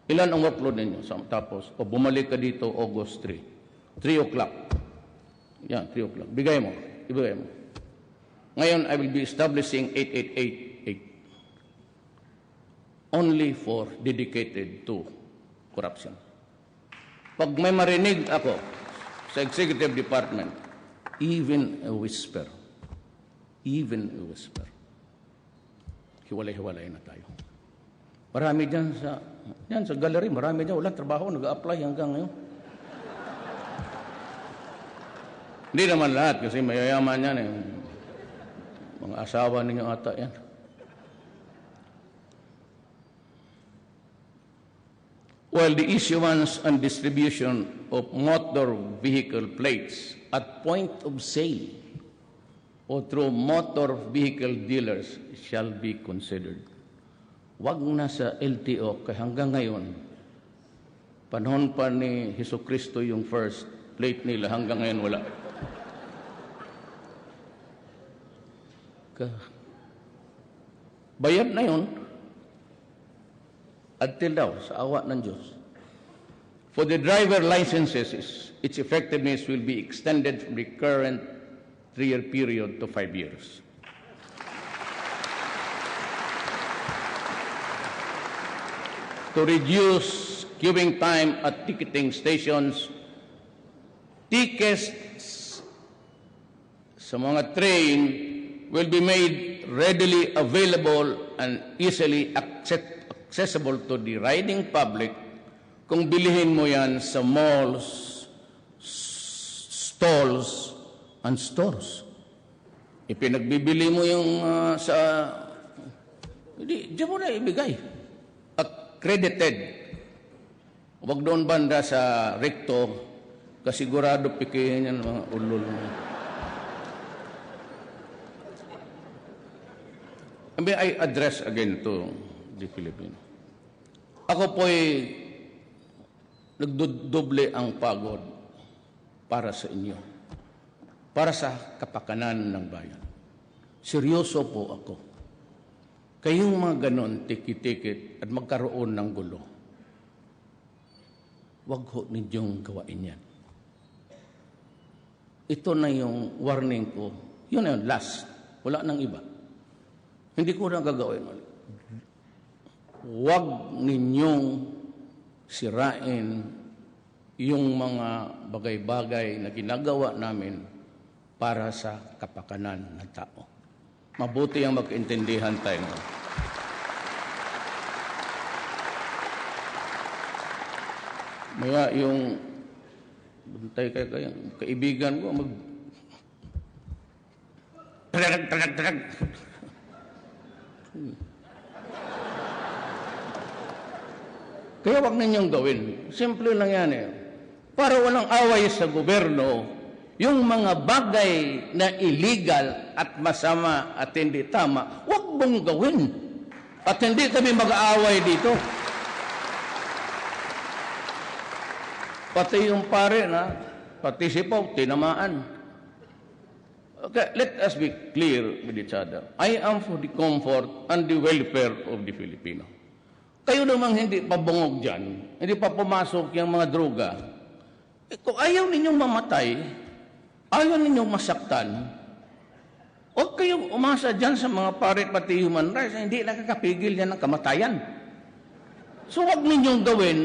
Ilan ang workload ninyo? Tapos, bumalik ka dito August 3. 3 o'clock. Yan, 3 o'clock. Ibigay mo. Ngayon, I will be establishing 8888. Only for dedicated to corruption. Pag may marinig ako sa executive department, even a whisper, hiwalay-hiwalay na tayo. Marami dyan sa gallery, marami dyan, walang trabaho, nag-a-apply hanggang ngayon. Hindi naman lahat kasi mayayaman yan eh. Mga asawa ninyo ata yan. while the issuance and distribution of motor vehicle plates at point of sale o through motor vehicle dealers shall be considered. Wag na sa LTO, kaya hanggang ngayon, panahon pa ni Hesus Kristo yung first plate nila, hanggang ngayon wala. Bayad na yun, until daw, sa awa ng Diyos. For the driver licenses, its effectiveness will be extended from the current 3-year period to 5 years. To reduce queuing time at ticketing stations, tickets sa mga train will be made readily available and easily accessible to the riding public kung bilihin mo yan sa malls, stalls, and stores. Ipinagbibili mo yung diyan mo na ibigay. Accredited. Huwag doon banda sa recto, kasigurado pikihin yan mga ulol. May I address again to the Philippines. Ako po'y nagdodoble ang pagod para sa inyo, para sa kapakanan ng bayan. Seryoso po ako. Kayong mga ganon, tikit-tikit at magkaroon ng gulo, wag ho ninyong gawain yan. Ito na yung warning ko. Yun na yun, last. Wala nang iba. Hindi ko na gagawin ulit. Huwag ninyong sirain yung mga bagay-bagay na ginagawa namin para sa kapakanan ng tao. Mabuti ang magkaintindihan tayo. Maya yung buntay kaya kaibigan ko trag. Kaya wag ninyong gawin. Simple lang yan eh. Para walang away sa gobyerno, yung mga bagay na illegal at masama at hindi tama, wag mong gawin. At hindi kami mag-aaway dito. Pati yung pare na, pati si Pau, tinamaan. Okay, let us be clear with each other. I am for the comfort and the welfare of the Filipino. Kayo namang hindi pa bungog dyan, hindi pa pumasok yung mga droga. Kung ayaw ninyong mamatay, ayaw ninyong masaktan, huwag kayong umasa dyan sa mga pare pati human rights, hindi nakakapigil yan ng kamatayan. So huwag ninyong gawin,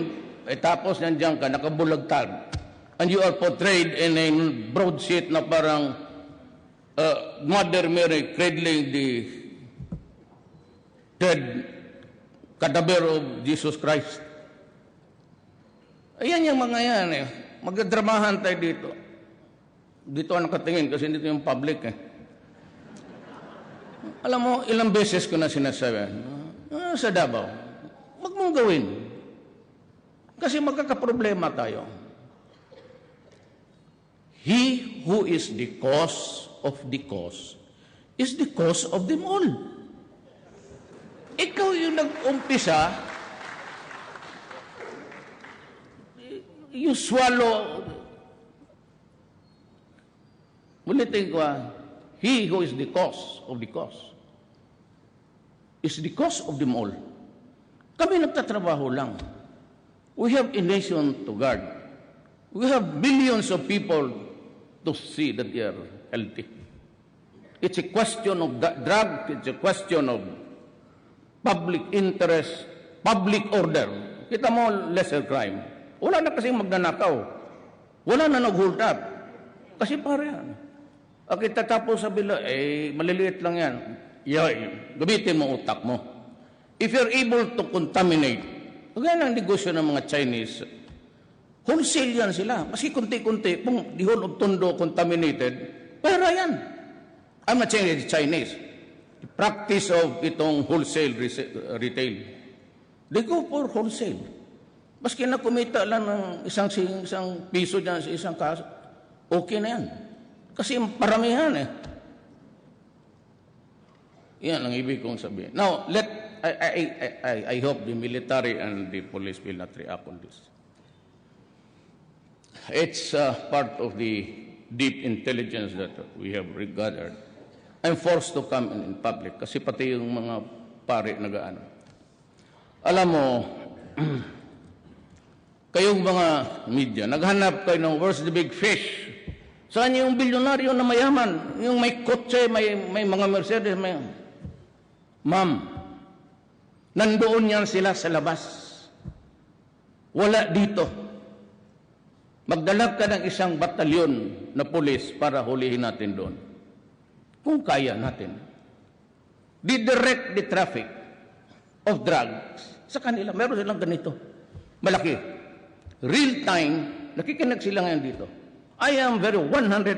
tapos nandiyan ka, nakabulagtad, and you are portrayed in a broadsheet na parang Mother Mary cradling the dead cadaver of Jesus Christ. Ayan yung mga yan eh. Magdramahan tayo dito. Dito ako nakatingin kasi dito yung public eh. Alam mo, ilang beses ko na sinasabi, sa Davao, wag mong gawin. Kasi magkakaproblema tayo. He who is the cause of the cause is the cause of them all. Ikaw yung nag-umpisa, you swallow. Ulitin ko he who is the cause of the cause is the cause of them all. Kami nagtatrabaho lang. We have a nation to guard. We have millions of people to see that they are healthy. It's a question of drug, it's a question of public interest, public order. Kita mo, lesser crime. Wala na kasing magnanakaw. Wala na nag-hold up. Kasi pare yan. Kita tapos sa bila, maliliit lang yan. Gamitin mo utak mo. If you're able to contaminate, kagaya ng negosyo ng mga Chinese, wholesale yan sila. Maski kunti-kunti, the whole of Tondo contaminated, pera yan. I'm not saying it's Chinese. The practice of itong wholesale retail. They go for wholesale. Maski na kumita lang ng isang piso dyan sa isang kaso, okay na yan. Kasi paramihan eh. Yan ang ibig kong sabihin. Now, I hope the military and the police will not react on this. It's part of the deep intelligence that we have gathered. I'm forced to come in public kasi pati yung mga pare nagaano. Alam mo, kayong mga media, naghanap kayo ng where's the big fish? Saan yung bilyonaryo na mayaman? Yung may kotse, may mga Mercedes, may... Ma'am, nandoon yan sila sa labas. Wala dito. Magdala ka ng isang batalyon na pulis para hulihin natin doon. Kung kaya natin. Didirect the traffic of drugs sa kanila. Meron silang ganito. Malaki. Real time, nakikinig sila ngayon dito. I am very 101%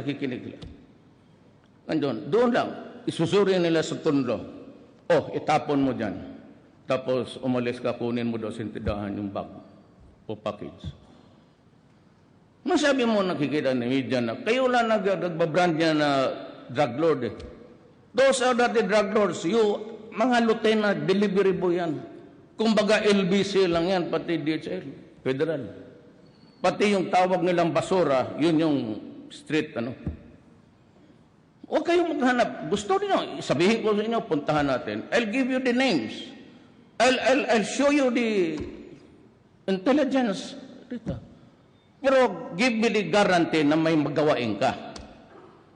nakikinig sila. Doon lang, isusuri nila sa tundo. Oh, itapon mo dyan. Tapos umalis ka, kunin mo daw sa tindahan yung bag o package. Masabi mo nakikita ng media na kayo lang nagbabrand niya na drug lord eh. Those are the drug lords. You, mga lieutenant, delivery boy yan. Kumbaga LBC lang yan, pati DHL, federal. Pati yung tawag nilang basura, yun yung street, ano. Huwag kayong maghanap. Gusto niyo, sabihin ko sa inyo, puntahan natin. I'll give you the names. I'll show you the intelligence dito. Pero give me the guarantee na may magawain ka.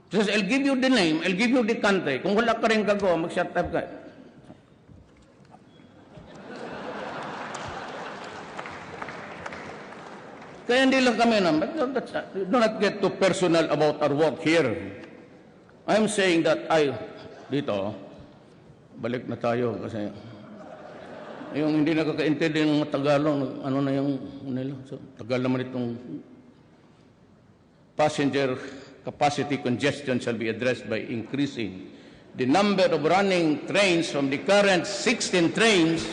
Because I'll give you the name, I'll give you the country. Kung wala ka rin gagawa, mag-shut up ka. Kaya hindi lang kami na, do not get too personal about our work here. I'm saying that dito, balik na tayo kasi yung hindi nakakaintindi ng mga Tagalog, ano na yung nila. So, Tagal naman itong passenger capacity congestion shall be addressed by increasing the number of running trains from the current 16 trains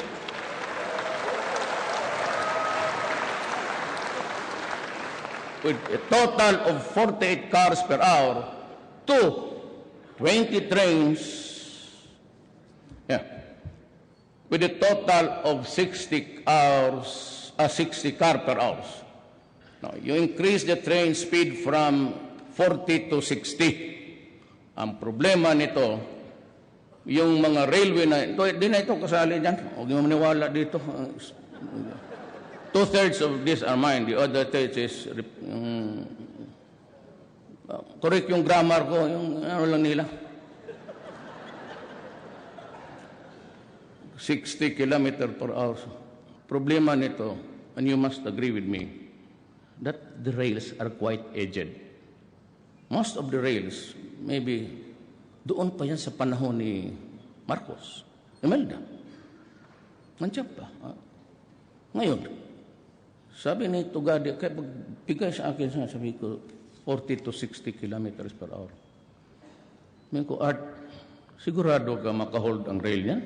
with a total of 48 cars per hour to 20 trains, with a total of 60 car per hour. Now, you increase the train speed from 40 to 60. Ang problema nito, yung mga railway na, di na ito kasali dyan. Huwag mo maniwala dito. 2/3 of this are mine. The other 3 is correct yung grammar ko, yung ano lang nila. 60 km per hour. Problema nito, and you must agree with me, that the rails are quite aged. Most of the rails, maybe, doon pa yan sa panahon ni Marcos, Imelda. Nandiyan pa. Ngayon, sabi ni Tugadi, kaya pagbigay sa akin, sabi ko, 40 to 60 kilometers per hour. Sabi ko, Art, sigurado ka makahold ang rail yan?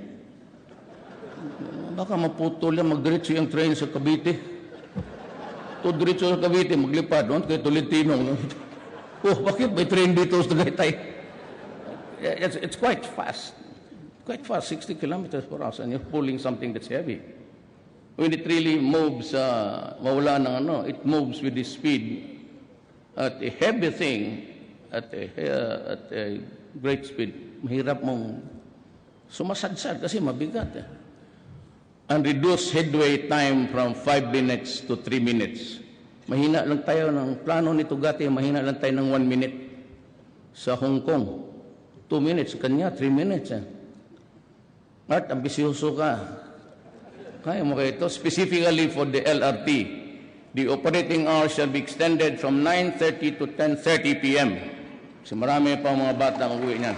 Baka maputol yan, magdiretso yung train sa Cavite. To diretso sa Cavite, maglipad doon, kay Tolentino. Oh, bakit may train dito sa Tagaytay? It's quite fast. Quite fast, 60 kilometers per hour, and you're pulling something that's heavy. When it really moves, mawala ng ano, it moves with the speed at a heavy thing, at a great speed. Mahirap mong sumasadsad kasi mabigat. And reduce headway time from 5 minutes to 3 minutes. Mahina lang tayo ng plano ni Tugati, mahina lang tayo ng 1 minute. Sa Hong Kong, 2 minutes. Kanya, 3 minutes. At ambisyoso ka. Kaya mo kayo ito. Specifically for the LRT, the operating hours shall be extended from 9:30 to 10:30 p.m. Kasi marami pa mga bata mag-uwi niyan.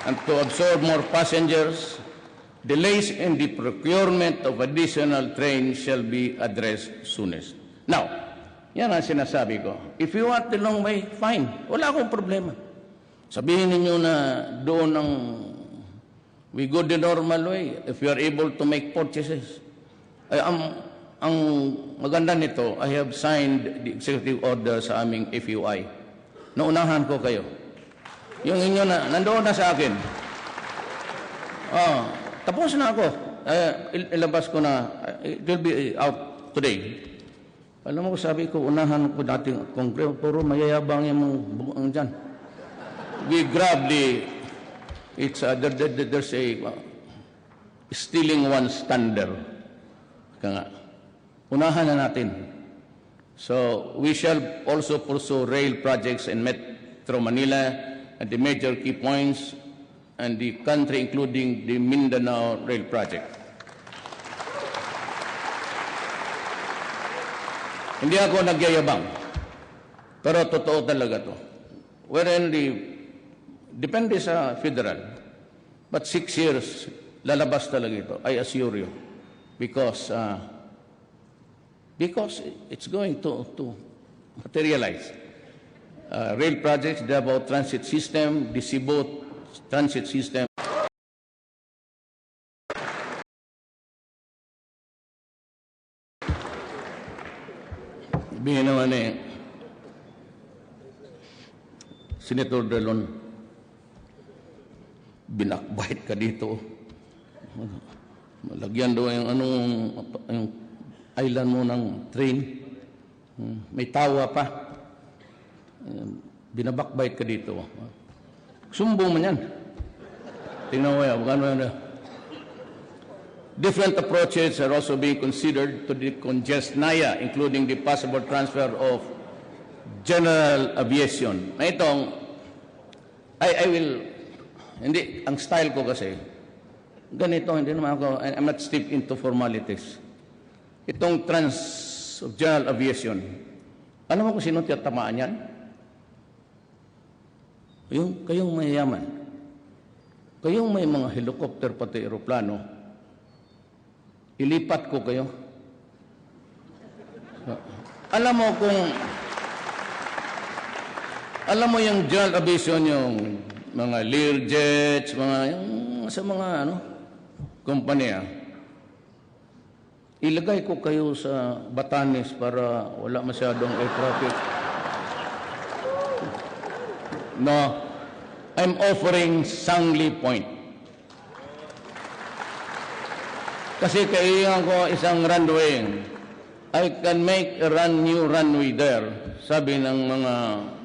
And to absorb more passengers, delays in the procurement of additional trains shall be addressed soonest. Now, yan ang sinasabi ko. If you want the long way, fine. Wala akong problema. Sabihin ninyo na doon ang we go the normal way if you are able to make purchases. ang maganda nito, I have signed the executive order sa aming FUI. Naunahan ko kayo. Yung inyo na, nandoon na sa akin. Tapos na ako. Ilabas ko na. It will be out today. Alam mo, sabi ko, unahan ko dating kongreso, puro mayayabang yung buong dyan. We grab there's a stealing one's thunder. Kaya nga, unahan na natin. So, we shall also pursue rail projects in Metro Manila at the major key points and the country, including the Mindanao Rail Project. Hindi ako nagyayabang, pero totoo talaga to. Depende sa federal, but 6 years, lalabas talaga ito, I assure you, because it's going to materialize. Rail projects, the about transit system, the Cebu transit system. Bihin naman Senator Delon, binakbait ka dito. Malagyan daw yung island mo ng train. May tawa pa. Binabakbait ka dito. Sumbong man yan. Tingnan mo yan. Different approaches are also being considered to decongest NAIA, including the possible transfer of general aviation. Na itong, I will, hindi, ang style ko kasi, ganito, hindi naman ako, I'm not steeped into formalities. Itong of general aviation, alam mo kung sino tiyatamaan yan? Kayong mayayaman. Kayong may mga helicopter pati aeroplano, ilipat ko kayo. Alam mo yung general aviation, yung mga Learjets, sa mga kumpanya, ilagay ko kayo sa Batanes para wala masyadong air traffic. No, I'm offering Sangli Point. Kasi kailangan ko isang runway. I can make a new runway there, sabi ng mga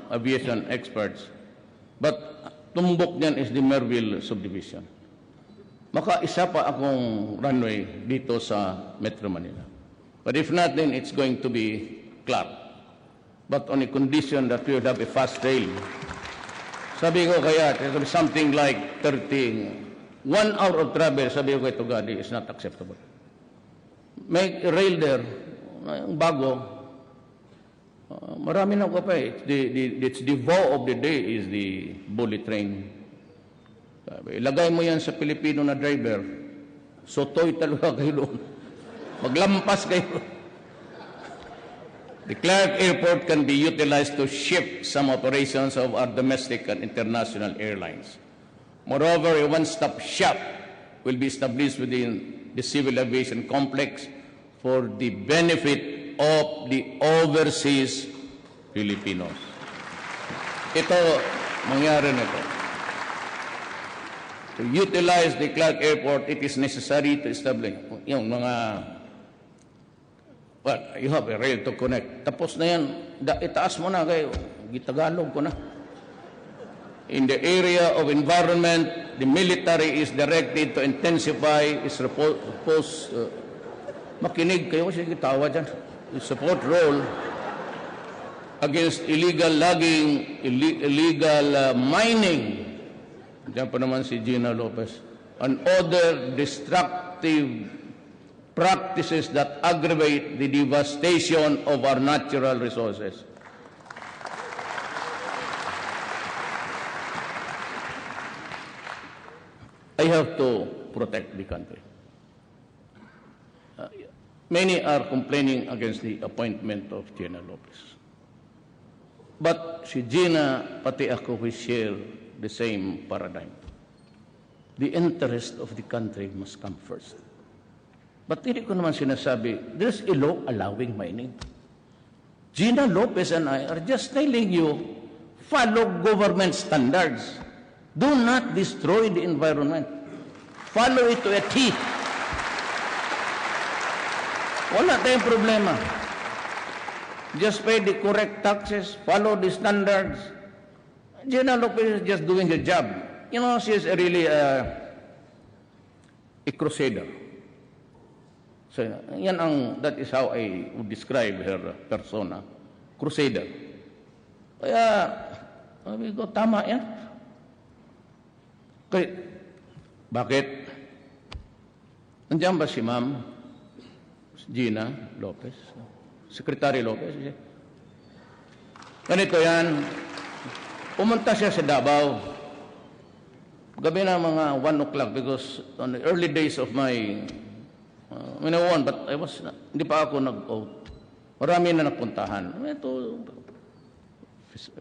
aviation experts. But tumbok niyan is the Merville subdivision. Maka-isa pa akong runway dito sa Metro Manila. But if not, then it's going to be Clark. But on a condition that we would have a fast rail. Sabi ko kaya, something like 1 hour of travel, sabi ko kay Tugadi, is not acceptable. Make a rail there, bago. Marami na ko pa eh. It's the vow of the day is the bullet train. Ilagay mo yan sa Pilipino na driver, sotoy talaga kayo doon. Maglampas kayo. The Clark Airport can be utilized to shift some operations of our domestic and international airlines. Moreover, a one-stop shop will be established within the civil aviation complex for the benefit of the overseas Filipinos. Ito, mangyari nito. To utilize the Clark Airport, it is necessary to establish yung mga you have a rail to connect. Tapos na yan, itaas mo na kayo. Gitagalog ko na. In the area of environment, the military is directed to intensify its makinig kayo kasi gitawa dyan. The support role against illegal logging, illegal mining. Diyan pa naman si Gina Lopez. And other destructive practices that aggravate the devastation of our natural resources. I have to protect the country. Many are complaining against the appointment of Gina Lopez. But si Gina, pati ako, we share the same paradigm. The interest of the country must come first. But hindi ko naman sinasabi, there's a law allowing mining. Gina Lopez and I are just telling you, follow government standards. Do not destroy the environment. Follow it to a T. Wala tayong problema. Just pay the correct taxes, follow the standards. Gina Lopez is just doing her job. You know, she is really a crusader. So, that is how I would describe her persona. Crusader. Kaya, sabi ko, tama yan. Kaya, bakit? Nandiyan ba si Ma'am Gina Lopez? Secretary Lopez? Ganito yan. Pumunta siya sa Davao. Gabi na mga 1 o'clock because on the early days of my but I was, hindi pa ako nag-vote. Marami na napuntahan. Ito,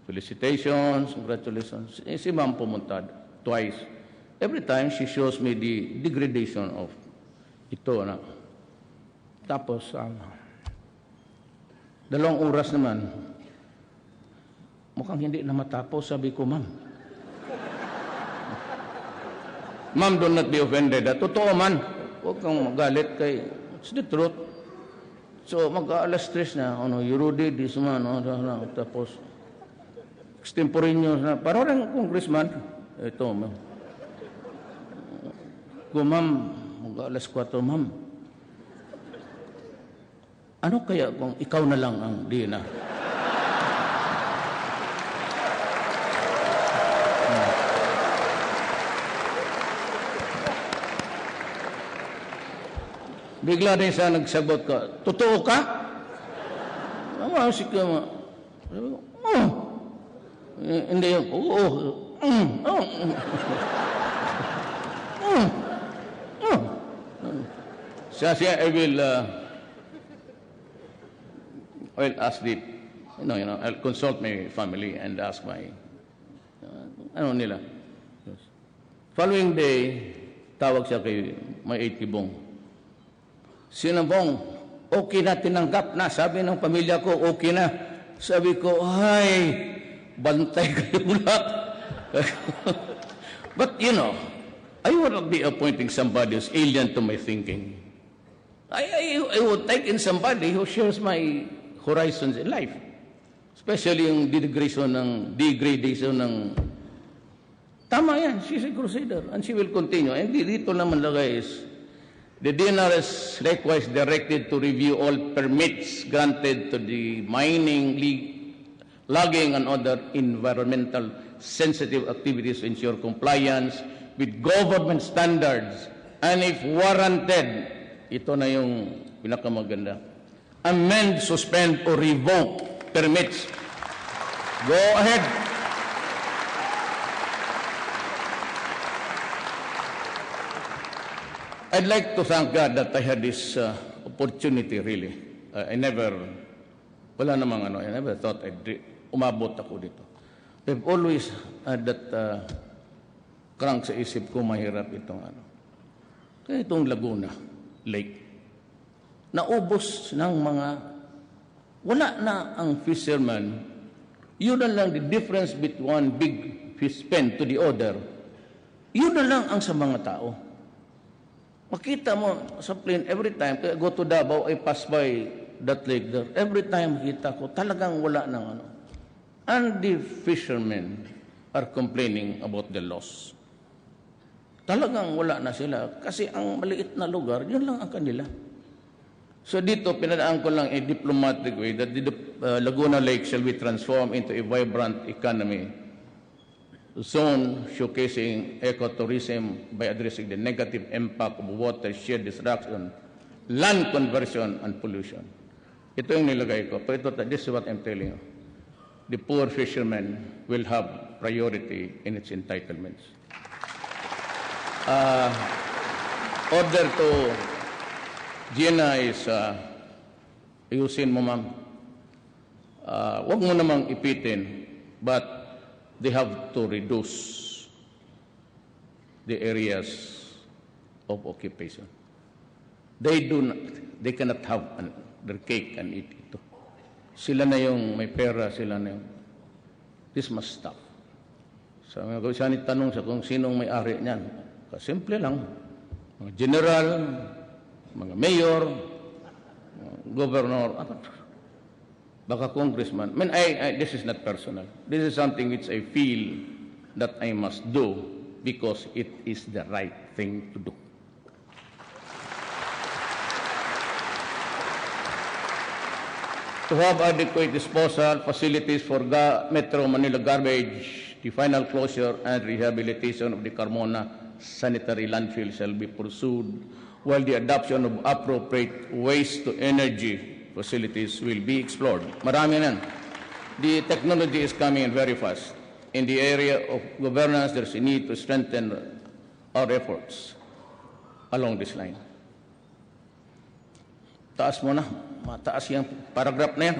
felicitations, congratulations. Si Ma'am pumunta twice. Every time she shows me the degradation of ito na. Tapos, 2 oras naman, mukhang hindi na matapos, sabi ko, Ma'am. Ma'am, do not be offended. Totoo man. Huwag kang magalit kay, it's the truth. So, mag-alas 3 na, you Rudy, this man, tapos, extemporaneous na, parang congressman, ito, ma'am. Kung ma'am, mag-alas 4, ma'am, ano kaya kung ikaw na lang ang Dina? Bigla din siya nagsagot ka, totoo ka? Namasik ka ma. Sabi ko, hindi yun, oo. Siya, I will ask I'll consult my family and ask my, nila. Following day, tawag siya kay may 8 kibong. Sinabong, okay na, tinanggap na. Sabi ng pamilya ko, okay na. Sabi ko, ay, bantay kayo lahat. But, I would not be appointing somebody who's alien to my thinking. I would take in somebody who shares my horizons in life. Especially yung degradation ng... Tama yan, she's a crusader and she will continue. And dito naman lagay is, the DNR is likewise directed to review all permits granted to the mining, logging, and other environmental sensitive activities to ensure compliance with government standards. And if warranted, ito na yung pinakamaganda, amend, suspend, or revoke permits. Go ahead. I'd like to thank God that I had this opportunity, really. I never thought umabot ako dito. I've always had that crank sa isip ko, mahirap itong Kaya itong Laguna Lake, naubos ng wala na ang fisherman. Yun na lang the difference between one big fish pen to the other. Yun na lang ang sa mga tao. Makita mo sa plane, every time, kaya go to Davao, I pass by that lake there. Every time kita ko, talagang wala ng And the fishermen are complaining about the loss. Talagang wala na sila. Kasi ang maliit na lugar, yun lang ang kanila. So dito, pinadaan ko lang a diplomatic way that the Laguna Lake shall be transformed into a vibrant economy zone showcasing ecotourism by addressing the negative impact of watershed destruction, land conversion, and pollution. Ito yung nilagay ko. Pero this is what I'm telling you. The poor fishermen will have priority in its entitlements. Order to Gina is, ayusin mo ma'am. Huwag mo namang ipitin, but they have to reduce the areas of occupation. they cannot have their cake and eat ito. Sila na yung may pera, sila na yung, this must stop. So, kung siya tanong sa kung sinong may-ari niyan, simple lang, mga general, mga mayor, mga governor, baka congressman. I mean, this is not personal. This is something which I feel that I must do because it is the right thing to do. To have adequate disposal facilities for Metro Manila garbage, the final closure and rehabilitation of the Carmona sanitary landfill shall be pursued, while the adoption of appropriate waste-to-energy facilities will be explored. Marami yan. The technology is coming in very fast. In the area of governance, there's a need to strengthen our efforts along this line. Taas mo na. Mataas yung paragraph na yan.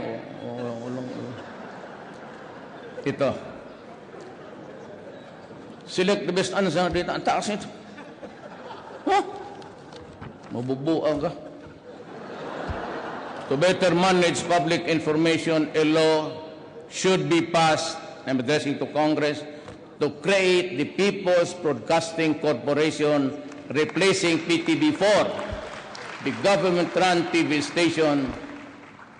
Ito. Select the best answer dito. Ang taas nito. Huh? Mabubuang ka. To better manage public information, a law should be passed, I'm addressing to Congress, to create the People's Broadcasting Corporation, replacing PTV4, the government-run TV station,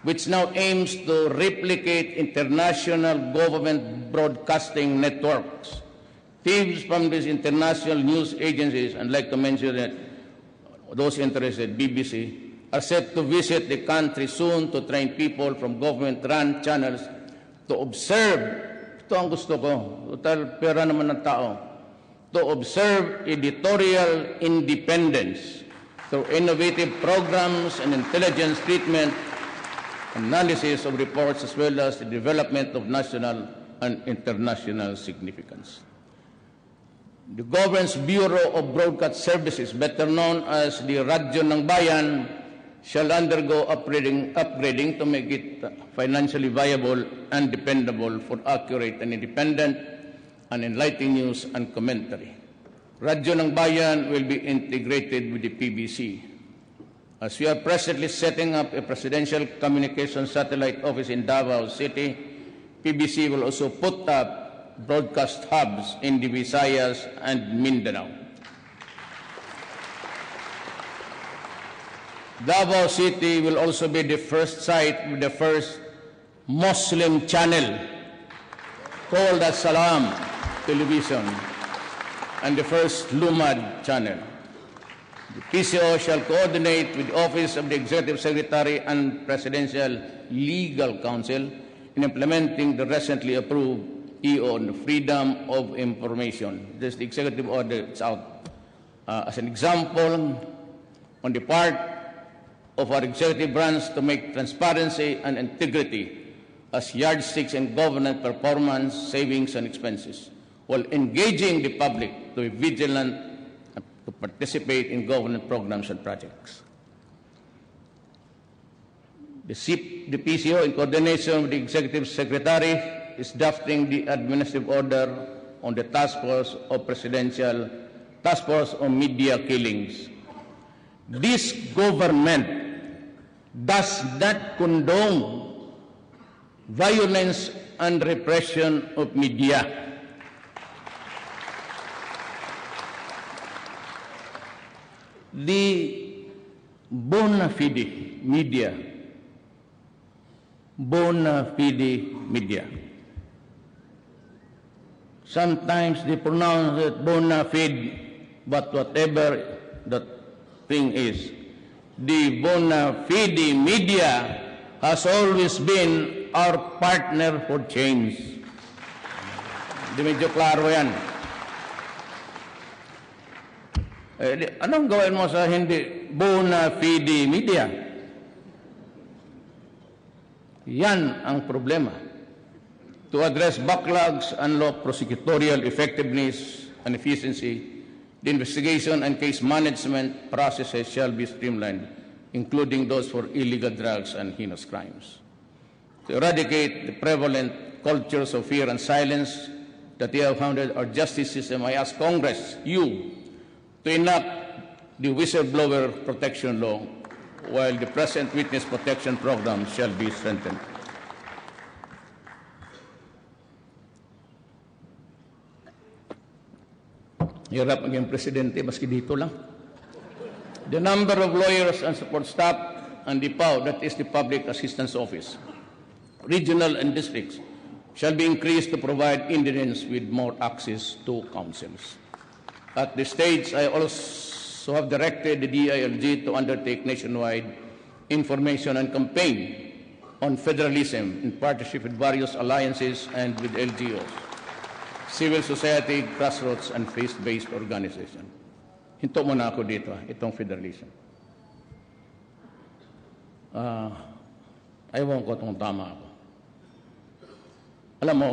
which now aims to replicate international government broadcasting networks. Teams from these international news agencies, I'd like to mention that those interested, BBC, are set to visit the country soon to train people from government-run channels to observe, ito ang gusto ko, total pera naman ng tao, to observe editorial independence through innovative programs and intelligence treatment, analysis of reports, as well as the development of national and international significance. The Government's Bureau of Broadcast Services, better known as the Radyo ng Bayan, shall undergo upgrading to make it financially viable and dependable for accurate and independent and enlightening news and commentary. Radyo ng Bayan will be integrated with the PBC. As we are presently setting up a presidential communications satellite office in Davao City, PBC will also put up broadcast hubs in the Visayas and Mindanao. Davao City will also be the first site with the first Muslim channel called as Salam Television and the first Lumad channel. The PCO shall coordinate with the Office of the Executive Secretary and Presidential Legal Counsel in implementing the recently approved EO on the freedom of information. This is the executive order. It's out. As an example, on the part of our executive branch to make transparency and integrity as yardsticks in government performance, savings, and expenses, while engaging the public to be vigilant and to participate in government programs and projects. The PCO, in coordination with the Executive Secretary, is drafting the administrative order on the Task Force on Media Killings. This government does not condone violence and repression of media. The bona fide media, sometimes they pronounce it bona fide, but whatever that thing is, the bona fide media has always been our partner for change. Di medyo klaro yan. Anong gawin mo sa hindi bona fide media? Yan ang problema. To address backlogs, unlock prosecutorial effectiveness and efficiency, the investigation and case management processes shall be streamlined, including those for illegal drugs and heinous crimes. To eradicate the prevalent cultures of fear and silence that they have founded our justice system, I ask Congress, you, to enact the whistleblower protection law, while the present witness protection program shall be strengthened. Hirap maging presidente, maski dito lang. The number of lawyers and support staff and the PAO, that is the Public Assistance Office, regional and districts, shall be increased to provide Indians with more access to counsels. At this stage, I also have directed the DILG to undertake nationwide information and campaign on federalism in partnership with various alliances and with LGOs, civil society, grassroots, and faith-based organizations. Hinto muna ako dito, itong federalism. Ayaw ko itong tama ako. Alam mo,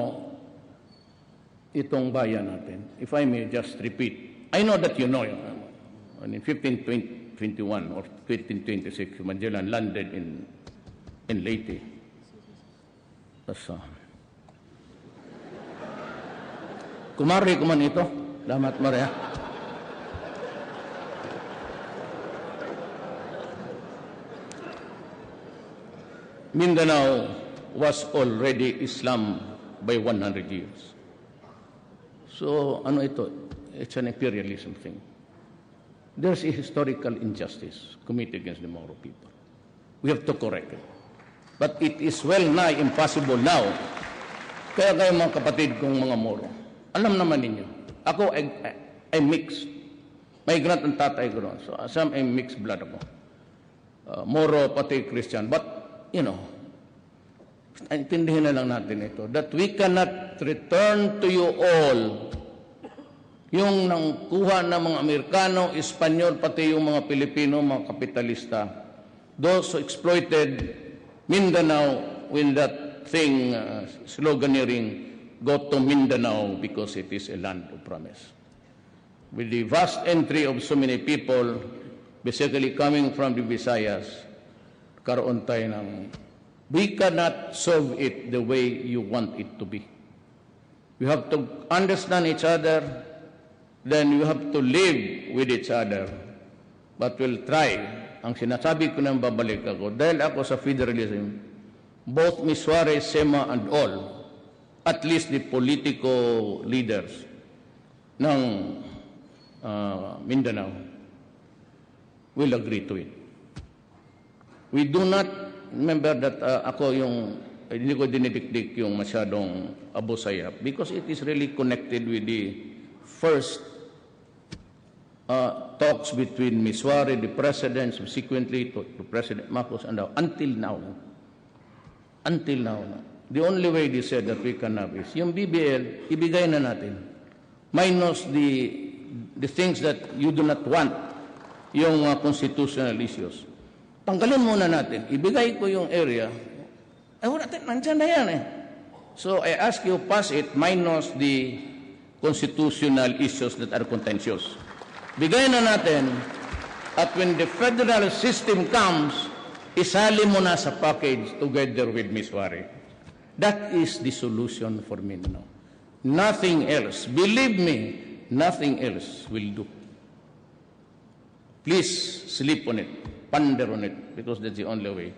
itong bayan natin, if I may just repeat, I know that you know, in 1521 or 1526, Magellan landed in Leyte. Tapos, kumari ko man ito. Salamat, Maria. Mindanao was already Islam by 100 years. So, ano ito? It's an imperialism thing. There's a historical injustice committed against the Moro people. We have to correct it. But it is well nigh impossible now. Kaya kayo mga kapatid kong mga Moro, alam naman ninyo, ako ay mixed. Migrant ang tatay ko ron. So, some ay mixed blood ako. Moro, pati Christian. But, you know, intindihin na lang natin ito, that we cannot return to you all yung nangkuha ng mga Amerikano, Espanyol, pati yung mga Pilipino, mga kapitalista, those who exploited Mindanao when that thing, sloganeering, go to Mindanao because it is a land of promise. With the vast entry of so many people, basically coming from the Visayas, karoon tayo ng, we cannot solve it the way you want it to be. We have to understand each other, then we have to live with each other. But we'll try. Ang sinasabi ko nang babalik ako, dahil ako sa federalism, both Ms. Suarez, Sema, and all, at least the political leaders ng Mindanao will agree to it. We do not, remember that ako yung, hindi ko dinidikdik yung masyadong abusayap because it is really connected with the first talks between Ms. Suarez, the president, subsequently to President Marcos, and until now. Until now. The only way they said that we can have is, yung BBL, ibigay na natin. Minus the things that you do not want, yung constitutional issues. Tanggalin muna natin. Ibigay ko yung area. Ay, wala natin. Nandiyan na yan eh. So, I ask you, pass it minus the constitutional issues that are contentious. Bigay na natin at when the federal system comes, isali mo na sa package together with Ms. Suarez. That is the solution for Mindanao. Nothing else. Believe me, nothing else will do. Please sleep on it. Ponder on it, because that's the only way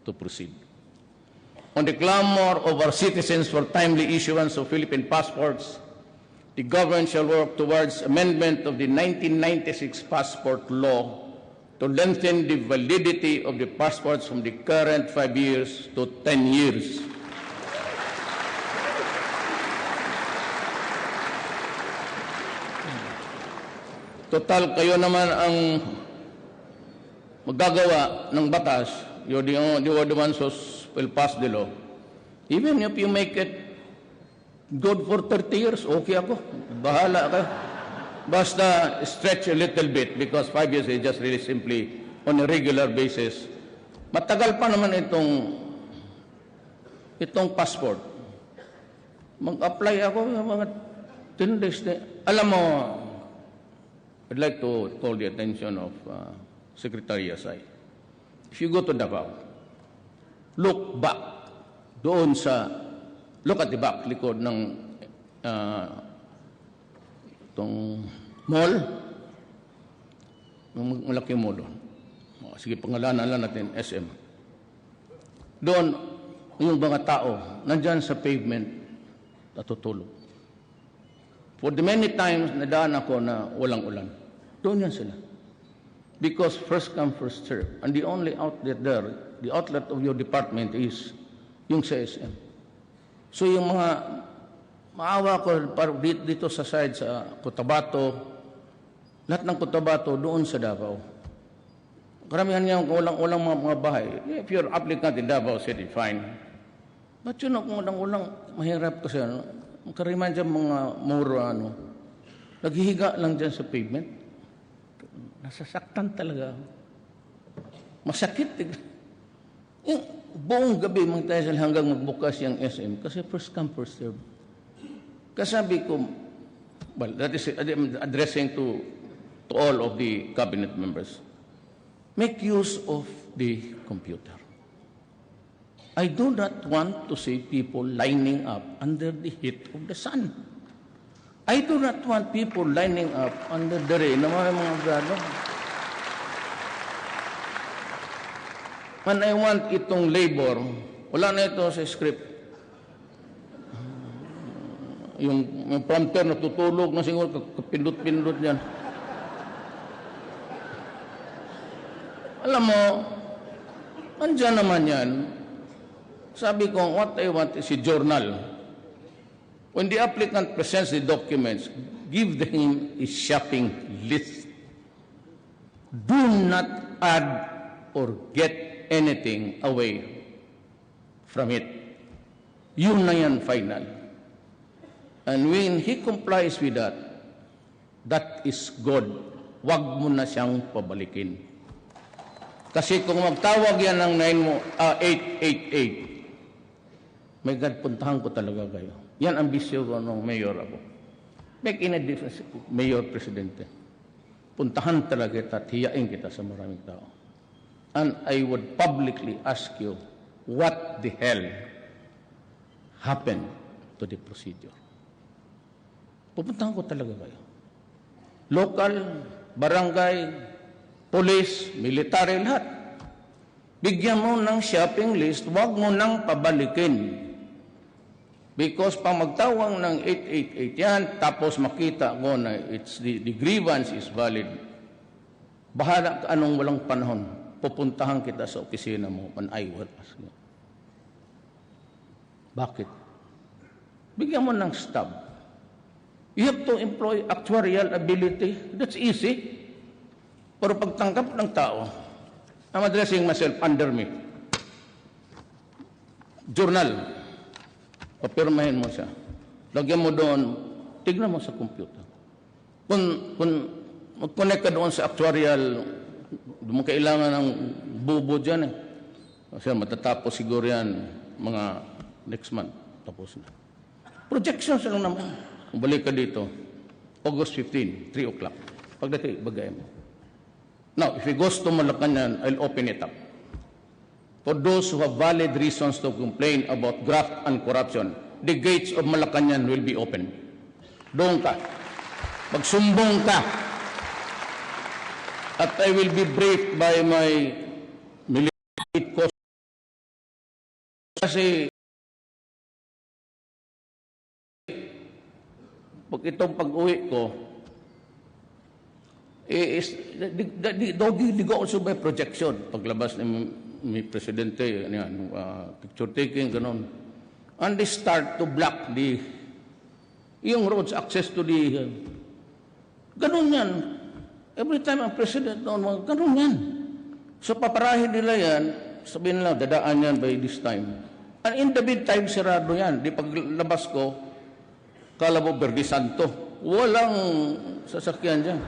to proceed. On the clamor of our citizens for timely issuance of Philippine passports, the government shall work towards amendment of the 1996 passport law to lengthen the validity of the passports from the current 5 years to 10 years. Total, kayo naman ang magagawa ng batas, you're the ones who will pass the law. Even if you make it good for 30 years, okay ako. Bahala ka. Basta stretch a little bit because 5 years is just really simply on a regular basis. Matagal pa naman itong passport. Mag-apply ako ng mga 10 days. Alam mo, I'd like to call the attention of Secretary Yasay. If you go to Davao, look back doon look at the back, likod ng itong mall. malaki mo doon. Sige, pangalanan lang natin, SM. Doon, yung mga tao, nandyan sa pavement, natutulog. For the many times, nadaan ako na walang ulan. Doon yan sila. Because first come, first serve. And the only outlet there, the outlet of your department is yung sa SM. So yung mga maawa ko dito sa side sa Cotabato, lahat ng Cotabato doon sa Davao. Karamihan niya walang mga bahay. If you're applicant in Davao City, fine. But yun kung walang mahirap kasi karamihan dyan mga muro naghihiga lang dyan sa pavement. Nasasaktan talaga. Masakit. Yung buong gabi magtayasal hanggang magbukas yung SM kasi first come, first serve. Kasabi ko, well, that is addressing to all of the cabinet members. Make use of the computer. I do not want to see people lining up under the heat of the sun. I do not want people lining up under the rain ng mga grado. And I want itong labor, wala na ito sa script. Yung prompter natutulog na siguro, kapindot-pindot yan. Alam mo, andyan naman yan. Sabi ko, what I want is a journal. When the applicant presents the documents, give him a shopping list. Do not add or get anything away from it. Yun na yan final. And when he complies with that, that is good. Huwag mo na siyang pabalikin. Kasi kung magtawag yan ng 888, may God, puntahan ko talaga kayo. Yan ang bisyo ko nung mayor ako. Make in a difference, mayor, presidente. Puntahan talaga kita at hiyain kita sa maraming tao. And I would publicly ask you, what the hell happened to the procedure? Pupuntahan ko talaga kayo. Local, barangay, police, military, lahat. Bigyan mo ng shopping list, huwag mo nang pabalikin. Because pag magtawang ng 888 yan, tapos makita ko na the grievance is valid, bahala ka anong walang panahon, pupuntahan kita sa opisina mo and I will ask you. Bakit? Bigyan mo ng stub. You have to employ actuarial ability. That's easy. Pero pagtanggap ng tao, I'm addressing myself under me. Journal. Papirmahin mo siya. Lagyan mo doon, tignan mo sa computer. Kung mag-connect ka doon sa actuarial, hindi mo kailangan ng bubo dyan eh. Kasi matatapos siguro yan mga next month. Tapos na. Projections lang naman. Kung balik ka dito, August 15, 3 o'clock. Pagdating, bagay mo. Now, if it goes to Malacanang, I'll open it up. For those who have valid reasons to complain about graft and corruption, the gates of Malacanang will be open. Doon ka. Magsumbong ka. At I will be briefed by my military cost. Kasi pag itong pag-uwi ko, di go also by projection. Paglabas ni Presidente, picture taking, ganon. And they start to block yung roads access to the, ganon yan. Every time ang President noon, ganon yan. So paparahin nila yan, sabihin nila, dadaan yan by this time. And in the meantime, sirado yan. Di paglabas ko, kala mo Verde Santo. Walang sasakyan dyan.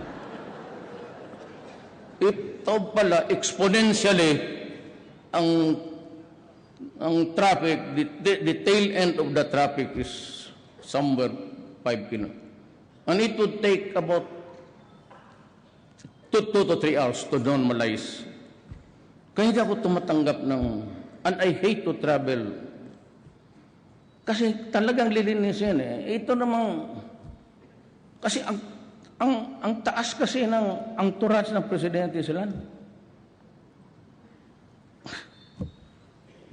Ito pala, exponentially, ang traffic, the tail end of the traffic is somewhere 5 kilometers. And it would take about 2 to 3 hours to normalize. Kaya hindi ako tumatanggap ng, and I hate to travel. Kasi talagang lilinis yan eh. Ito namang, kasi Ang taas kasi ng entourage ng presidente sila.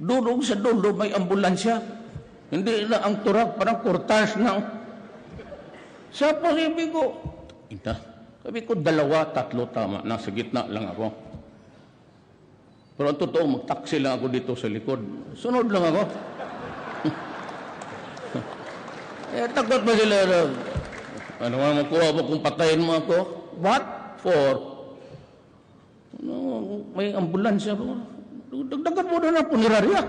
Dudog sa dulo may ambulansya. Hindi na ang turag, parang kurtas na. Sa sabi ko, sabi ko, 2, 3 tama. Nasa gitna lang ako. Pero ang totoo, mag-taxi lang ako dito sa likod. Sunod lang ako. Takot ba sila? Ano nga makuha mo kung patayin mo ako? What for? May ambulansya ko. Dagdagan mo na punerarya.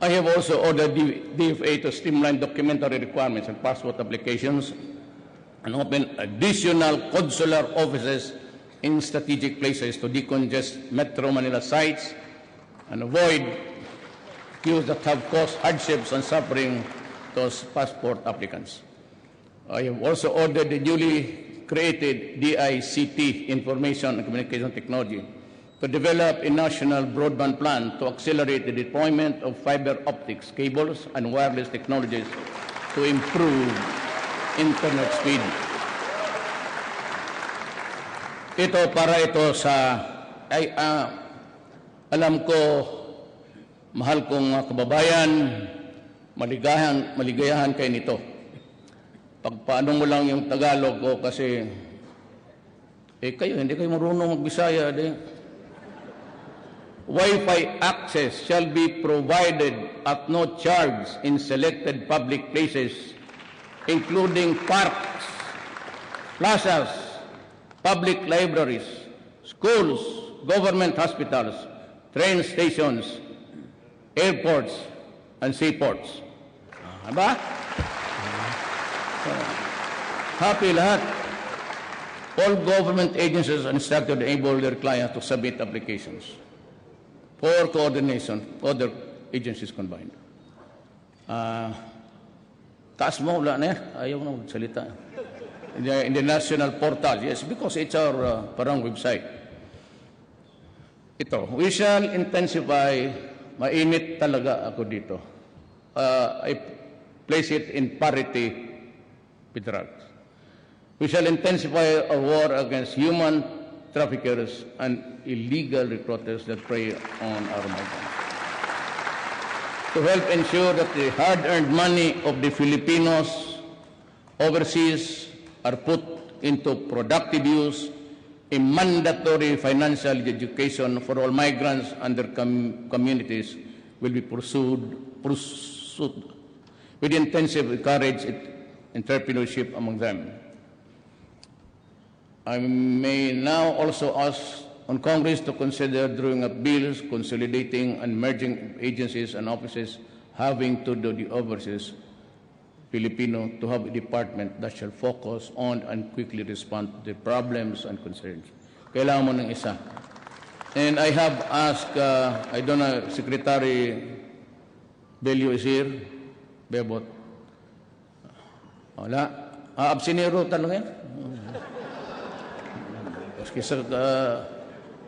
I have also ordered DFA to streamline documentary requirements and passport applications and open additional consular offices in strategic places to decongest Metro Manila sites and avoid queues that have caused hardships and suffering to passport applicants. I have also ordered the newly created DICT, Information and Communication Technology, to develop a national broadband plan to accelerate the deployment of fiber optics cables and wireless technologies to improve internet speed. Ito para ito sa alam ko, mahal kong mga kababayan, maligayahan kayo nito. Pagpaano mo lang yung Tagalog ko kasi kayo, hindi kayo marunong magbisaya. Wi-Fi access shall be provided at no charge in selected public places, including parks, plazas, public libraries, schools, government hospitals, train stations, airports, and seaports. Diba? Happy lahat. All government agencies are instructed to enable their clients to submit applications for coordination, other agencies combined. Taas mo, wala na yan. Ayaw na magsalita. In the national portal, yes, because it's our parang website. Ito, we shall intensify, mainit talaga ako dito. I place it in parity with drugs. We shall intensify our war against human traffickers and illegal recruiters that prey on our migrants. To help ensure that the hard-earned money of the Filipinos overseas are put into productive use, a mandatory financial education for all migrants and their communities will be pursued with intensive courage and entrepreneurship among them. I may now also ask on Congress to consider drawing up bills consolidating and merging agencies and offices having to do the overseas Filipino to have a department that shall focus on and quickly respond to the problems and concerns. Kailangan mo ng isa. And I have asked, I don't know, Secretary Bello is here. Bebot. Wala. Absinero talaga yan. Kasi sa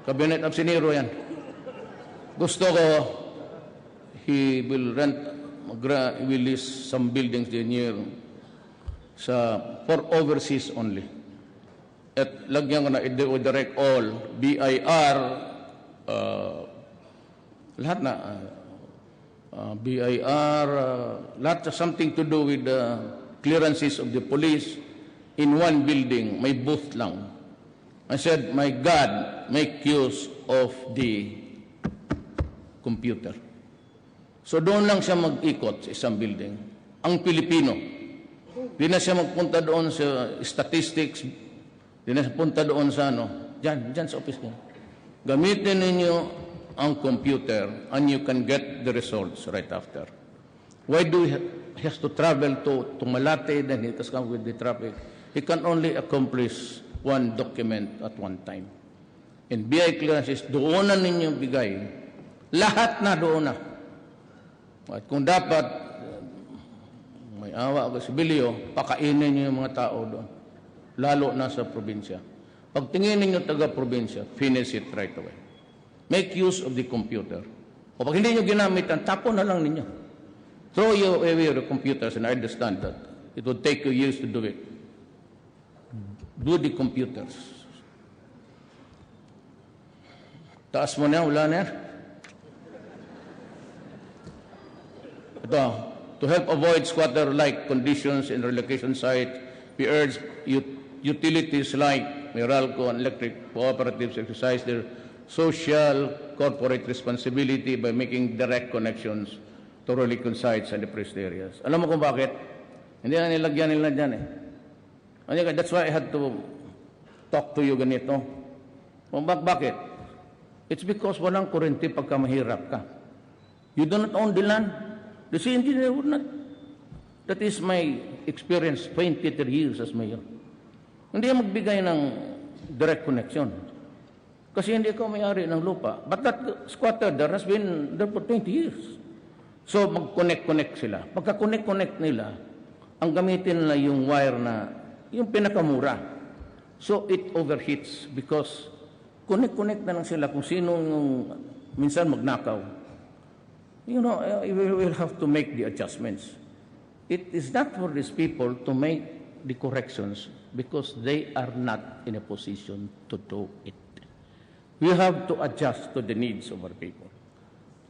cabinet absinero yan. Gusto ko, he will will list some buildings near for overseas only. At lagyan ko na i-direct all BIR, lahat na BIR, lahat something to do with the clearances of the police in one building, may booth lang. I said, my God, make use of the computer. So doon lang siya mag-ikot sa isang building. Ang Pilipino, di na siya magpunta doon sa statistics, di na siya punta doon sa dyan sa office niya. Gamitin ninyo ang computer and you can get the results right after. Why do he has to travel to Malate, then he has come with the traffic? He can only accomplish one document at one time. In BI clearances, doon na ninyo bigay. Lahat na doon na. At kung dapat, may awa ako si Bilyo, pakainin niyo yung mga tao doon. Lalo na sa probinsya. Pag tingin ninyo taga-probinsya, finish it right away. Make use of the computer. O pag hindi nyo ginamit, tapon na lang ninyo. Throw away your computers, and I understand that. It would take you years to do it. Do the computers. Taas mo na, wala na yan. Ito, to help avoid squatter-like conditions in relocation site, we urge utilities like Meralco and electric cooperatives exercise their social corporate responsibility by making direct connections to relocation sites and depressed areas. Alam mo kung bakit? Hindi na nilagyan nila dyan eh. That's why I had to talk to you ganito. Bakit? It's because walang kurente pagka mahirap ka. You do not own the land. The city engineer would not. That is my experience, 23 years as mayor. Hindi magbigay ng direct connection. Kasi hindi ko may-ari ng lupa. But that squatter there has been there for 20 years. So mag-connect sila. Pagka-connect nila, ang gamitin nila yung wire na, yung pinakamura. So it overheats because connect na lang sila kung sino yung minsan magnakaw. You know, we will have to make the adjustments. It is not for these people to make the corrections because they are not in a position to do it. We have to adjust to the needs of our people.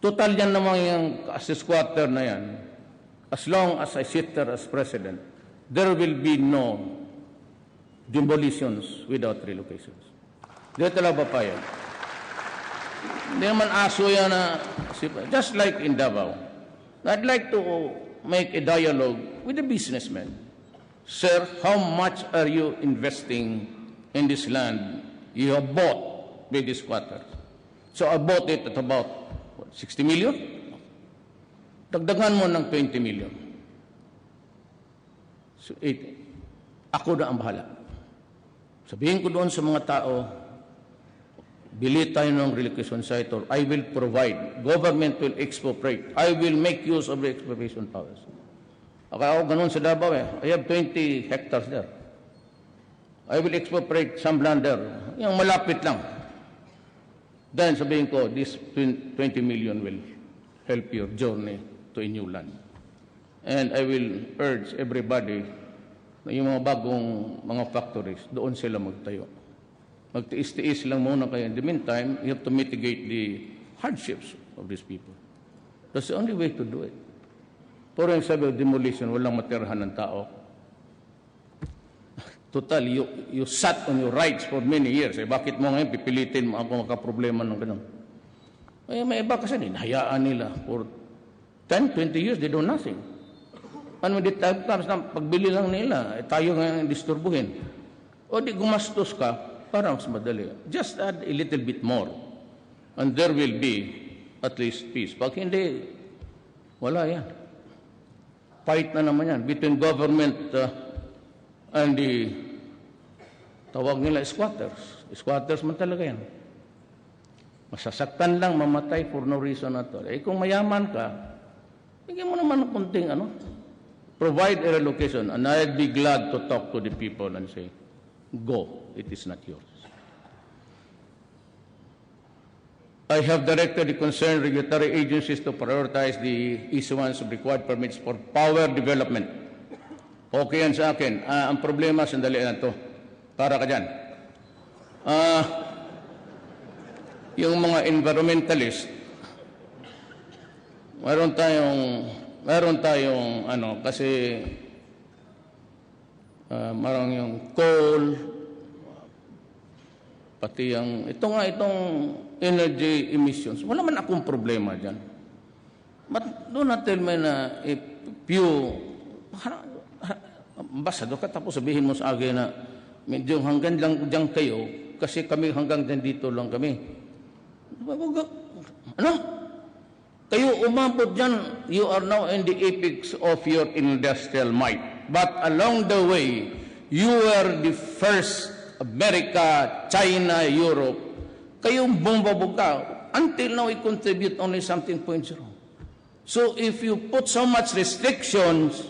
Total yan naman yung as a squatter na yan. As long as I sit there as president, there will be no demolitions without relocations. Dito lang ba pa yan? Hindi naman aso yan na, just like in Davao. I'd like to make a dialogue with the businessmen. Sir, how much are you investing in this land you have bought with the squatters? So I bought it at about, 60 million? Dagdagan mo ng 20 million. So 80. Ako na ang bahala. Sabihin ko doon sa mga tao, bili tayo ng relocation site or I will provide. Government will expropriate. I will make use of the expropriation powers. Ako ganun sa Davao eh. I have 20 hectares there. I will expropriate some land there. Yung malapit lang. Then sabihin ko, this 20 million will help your journey to a new land. And I will urge everybody na yung mga bagong mga factories, doon sila magtayo. Magtiis-tiis lang muna kayo. In the meantime, you have to mitigate the hardships of these people. That's the only way to do it. Pero yung sabi of demolition, walang matirahan ng tao. Total, you sat on your rights for many years. Eh, bakit mo ngayon pipilitin mo ako makaproblema ng ganun? Eh, may iba kasi hinahayaan nila. For 10, 20 years, they do nothing. And when the time comes na pagbili lang nila, eh, tayo ngayon disturbuhin. O di gumastos ka, para mas madali. Just add a little bit more. And there will be at least peace. Pag hindi, wala yan. Fight na naman yan between government and the tawag nila squatters. Squatters man talaga yan. Masasaktan lang, mamatay for no reason at all. Eh kung mayaman ka, bigyan mo naman ng kunting provide a relocation. And I'd be glad to talk to the people and say, go, it is not yours. I have directed the concerned regulatory agencies to prioritize the issuance of required permits for power development. Okay yan sa akin. Ang problema, sandali na to. Para ka dyan. Yung mga environmentalist, meron tayong kasi marang yung coal, pati itong energy emissions. Wala man akong problema dyan. But do not tell me na if you, ambassador ka tapos sabihin mo sa akin na medyo hanggang lang dyan kayo kasi kami hanggang dyan dito lang kami. Ano? Kayo umabot dyan, you are now in the apex of your industrial might. But along the way, you were the first America, China, Europe. Kayong bumabog until now, we contribute only something 0.0. So if you put so much restrictions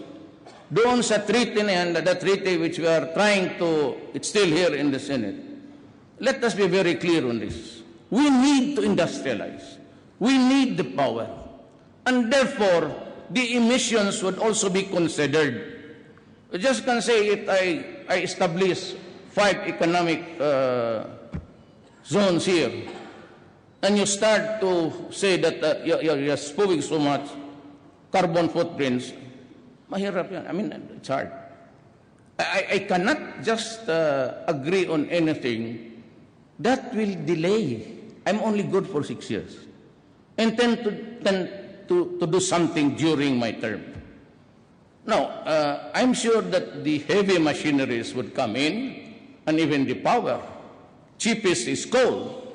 doon sa treaty na yan, the treaty which we are trying to, it's still here in the Senate. Let us be very clear on this. We need to industrialize. We need the power. And therefore, the emissions would also be considered. I just can say if I establish 5 economic zones here, and you start to say that you're spewing so much carbon footprints, mahirap yan. I mean, it's hard. I cannot just agree on anything that will delay. I'm only good for 6 years. And tend to do something during my term. Now, I'm sure that the heavy machineries would come in, and even the power. Cheapest is coal.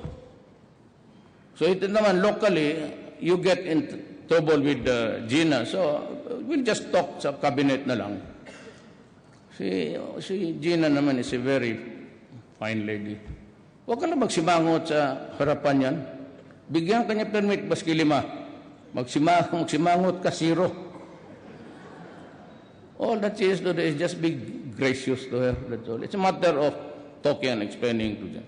So ito naman, locally, you get in trouble with Gina. So we'll just talk sa cabinet na lang. Si Gina naman is a very fine lady. Huwag ka lang magsimangot sa harapan yan. Bigyan ka niya permit, baski 5. Magsimangot ka 0. All that she is to do is just be gracious to her. That's all. It's a matter of talking and explaining to them.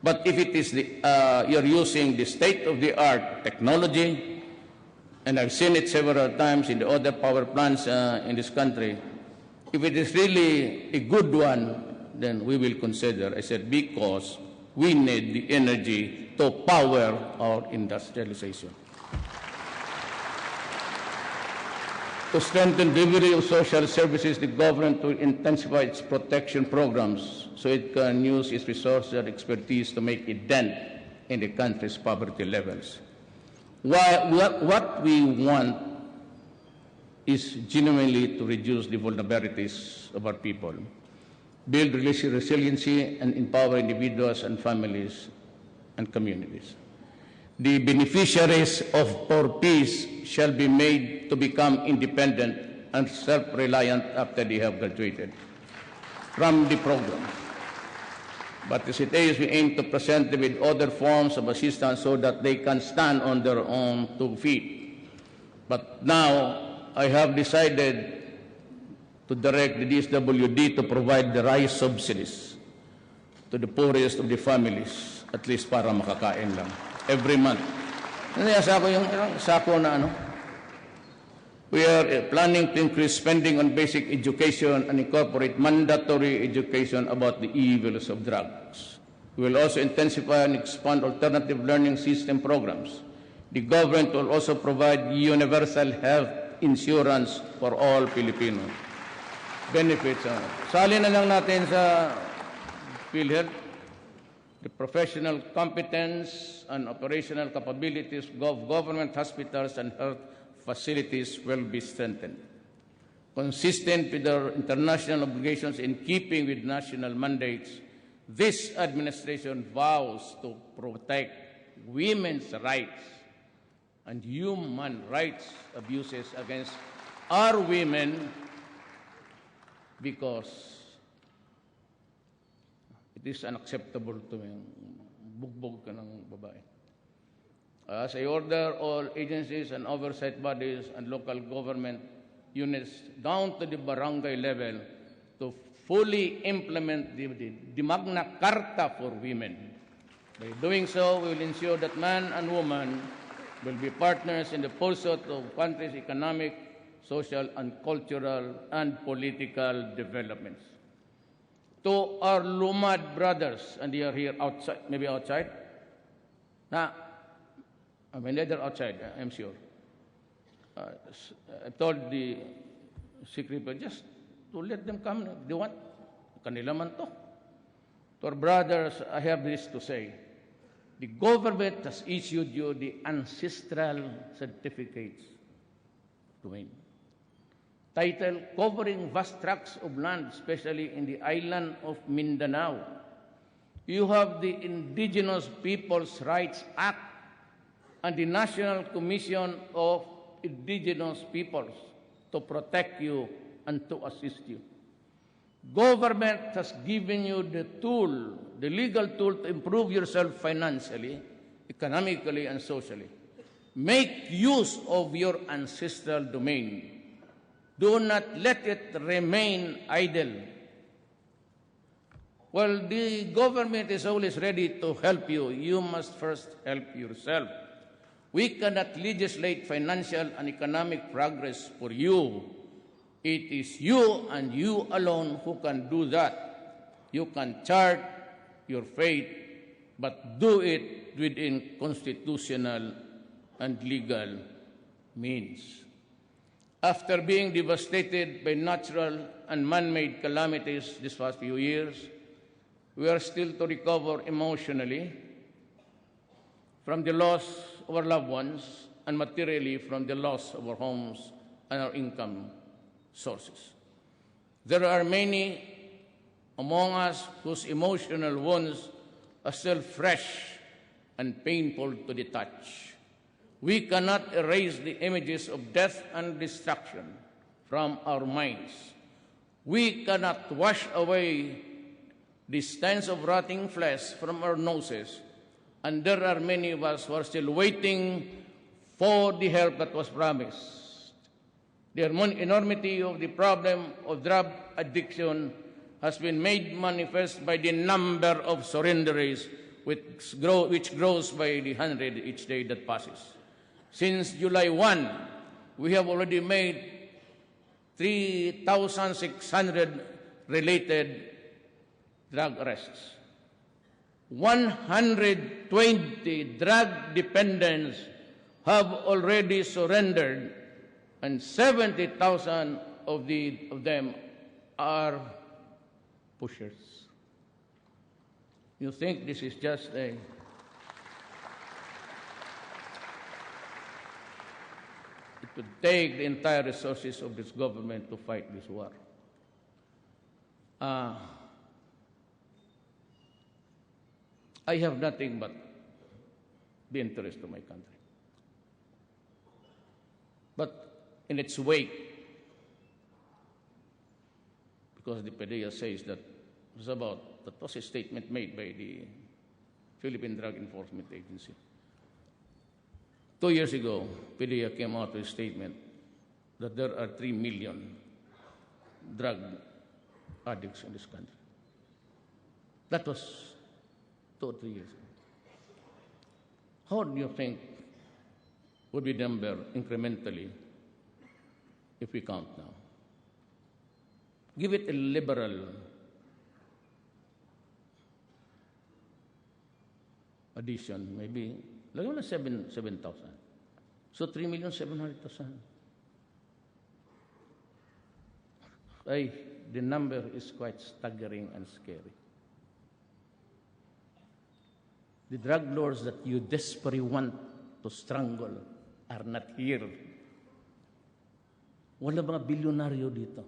But if it is you're using the state-of-the-art technology, and I've seen it several times in the other power plants in this country, if it is really a good one, then we will consider. I said, because we need the energy to power our industrialization. To strengthen delivery of social services, the government will intensify its protection programs so it can use its resources and expertise to make a dent in the country's poverty levels. What we want is genuinely to reduce the vulnerabilities of our people, build resiliency, and empower individuals and families and communities. The beneficiaries of Poor Peace shall be made to become independent and self-reliant after they have graduated from the program. But as it is, we aim to present them with other forms of assistance so that they can stand on their own 2 feet. But now, I have decided to direct the DSWD to provide the rice subsidies to the poorest of the families, at least para makakain lang. Every month. We are planning to increase spending on basic education and incorporate mandatory education about the evils of drugs. We will also intensify and expand alternative learning system programs. The government will also provide universal health insurance for all Filipinos. Benefits. Sali na lang natin sa PhilHealth. The professional competence and operational capabilities of government hospitals and health facilities will be strengthened. Consistent with our international obligations in keeping with national mandates, this administration vows to protect women's rights and human rights abuses against our women because it is unacceptable to me. Bugbog ka ng babae. As I order all agencies and oversight bodies and local government units down to the barangay level to fully implement the Magna Carta for women. By doing so, we will ensure that man and woman will be partners in the pursuit of country's economic, social, and cultural and political developments. To our Lumad brothers, and they are here outside, maybe outside. Now, I mean, they're outside, I'm sure. I told the secretary just to let them come. They want, kanila man to. To our brothers, I have this to say. The government has issued you the ancestral certificates to win. Title, covering vast tracts of land, especially in the island of Mindanao. You have the Indigenous Peoples' Rights Act and the National Commission of Indigenous Peoples to protect you and to assist you. Government has given you the tool, the legal tool to improve yourself financially, economically, and socially. Make use of your ancestral domain. Do not let it remain idle. Well, the government is always ready to help you. You must first help yourself. We cannot legislate financial and economic progress for you. It is you and you alone who can do that. You can chart your fate, but do it within constitutional and legal means. After being devastated by natural and man-made calamities these past few years, we are still to recover emotionally from the loss of our loved ones and materially from the loss of our homes and our income sources. There are many among us whose emotional wounds are still fresh and painful to the touch. We cannot erase the images of death and destruction from our minds. We cannot wash away the stench of rotting flesh from our noses, and there are many of us who are still waiting for the help that was promised. The enormity of the problem of drug addiction has been made manifest by the number of surrenderies which grows by the hundred each day that passes. Since July 1, we have already made 3,600 related drug arrests. 120 drug dependents have already surrendered, and 70,000 of them are pushers. You think this is just a... It would take the entire resources of this government to fight this war. I have nothing but the interest of my country. But in its wake, because the PDEA says that that was a statement made by the Philippine Drug Enforcement Agency. 2 years ago, PDEA came out with a statement that there are 3 million drug addicts in this country. That was 2 or 3 years ago. How do you think would be the number incrementally if we count now? Give it a liberal addition, maybe, lagyan mo na 7,000. So 3,700,000. The number is quite staggering and scary. The drug lords that you desperately want to strangle are not here. Wala mga bilyonaryo dito.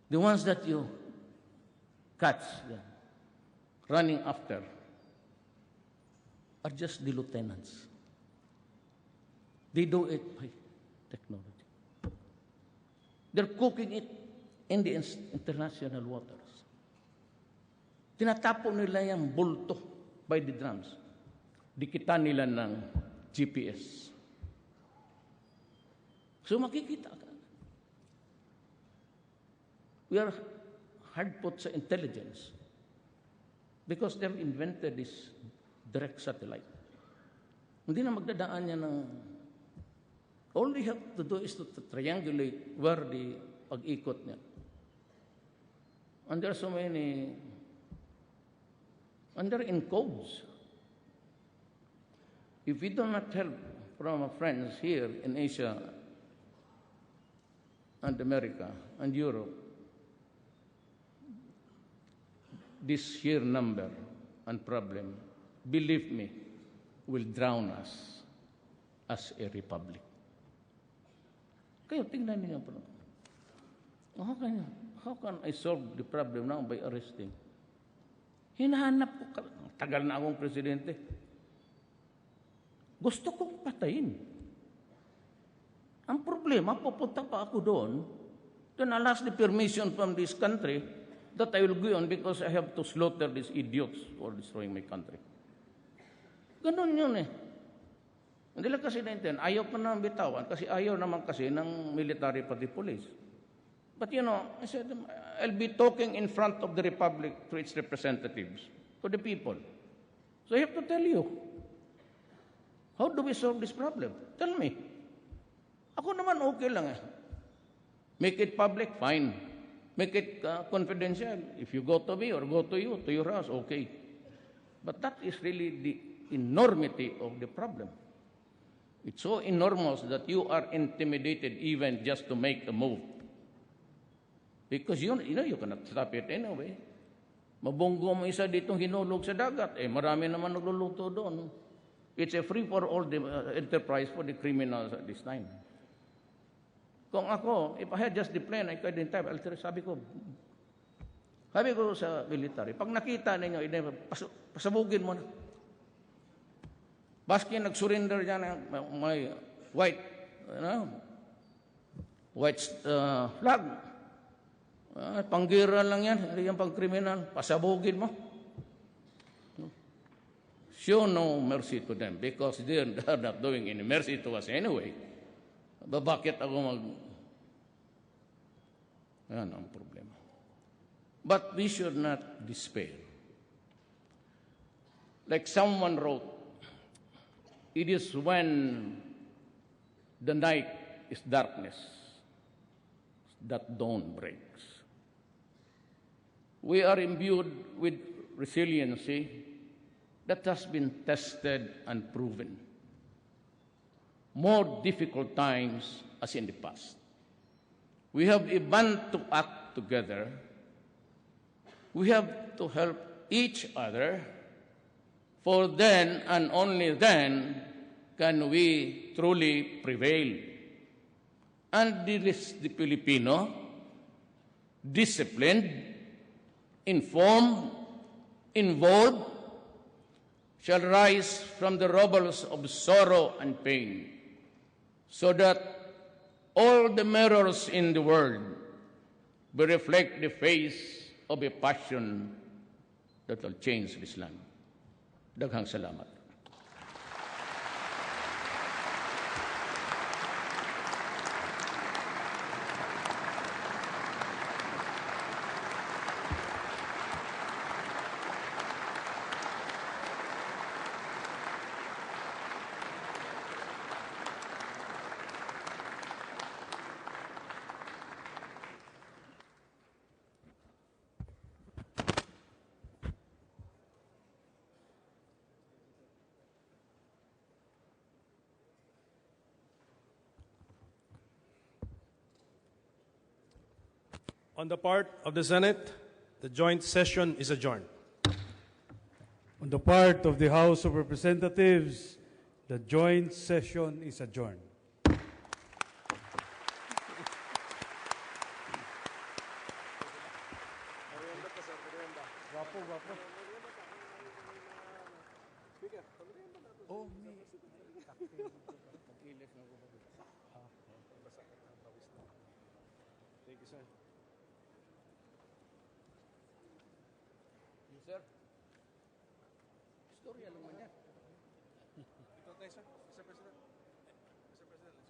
The ones that you catch running after are just the lieutenants. They do it by technology. They're cooking it in the international waters. Tinatapon nila yung bulto by the drums. Dikitan nila ng GPS. So makikita ka. We are hard put sa intelligence because they've invented this direct satellite. Hindi na magdadaan niya ng... All they have to do is to triangulate where the pag-ikot niya. And there are so many... And they're in codes. If we do not help from our friends here in Asia and America and Europe, this sheer number and problem, believe me, will drown us as a republic. Kayo, tingnan niyo po. How can I solve the problem now by arresting? Hinahanap ko, tagal na akong presidente. Gusto kong patayin. Ang problema, pupunta pa ako doon, then I'll ask the permission from this country that I will go on because I have to slaughter these idiots for destroying my country. Ganun yun eh. Hindi lang kasi naintindihan, ayaw pa naman bitawan kasi ayaw naman kasi ng military pati police. But I said, I'll be talking in front of the Republic to its representatives, to the people. So I have to tell you, how do we solve this problem? Tell me. Ako naman okay lang eh. Make it public, fine. Make it confidential. If you go to me or go to you, to your house, okay. But that is really the enormity of the problem. It's so enormous that you are intimidated even just to make a move. Because you cannot stop it anyway. Mabunggo mo isa ditong hinulog sa dagat, marami naman nagluluto doon. It's a free-for-all enterprise for the criminals at this time. Kung ako, if I had just the plan, I couldn't have. Sabi ko sa military, pag nakita ninyo, pasabugin mo na. Baski nag-surrender dyan, may white flag. Panggira lang yan, hindi yan pang-kriminal. Pasabugin mo. Show no mercy to them because they are not doing any mercy to us anyway. Bakit ako Yan ang problema. But we should not despair. Like someone wrote, it is when the night is darkness that dawn breaks. We are imbued with resiliency that has been tested and proven. More difficult times as in the past. We have a band to act together. We have to help each other, for then and only then can we truly prevail. And this the Filipino, disciplined, informed, involved, shall rise from the rubbles of sorrow and pain, so that all the mirrors in the world will reflect the face of a passion that will change this land. Daghang salamat. On the part of the Senate, the joint session is adjourned. On the part of the House of Representatives, the joint session is adjourned. Thank you, sir. Sir, storya naman yan. Ito tayo, sir. Mr. President. Mr. President,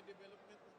development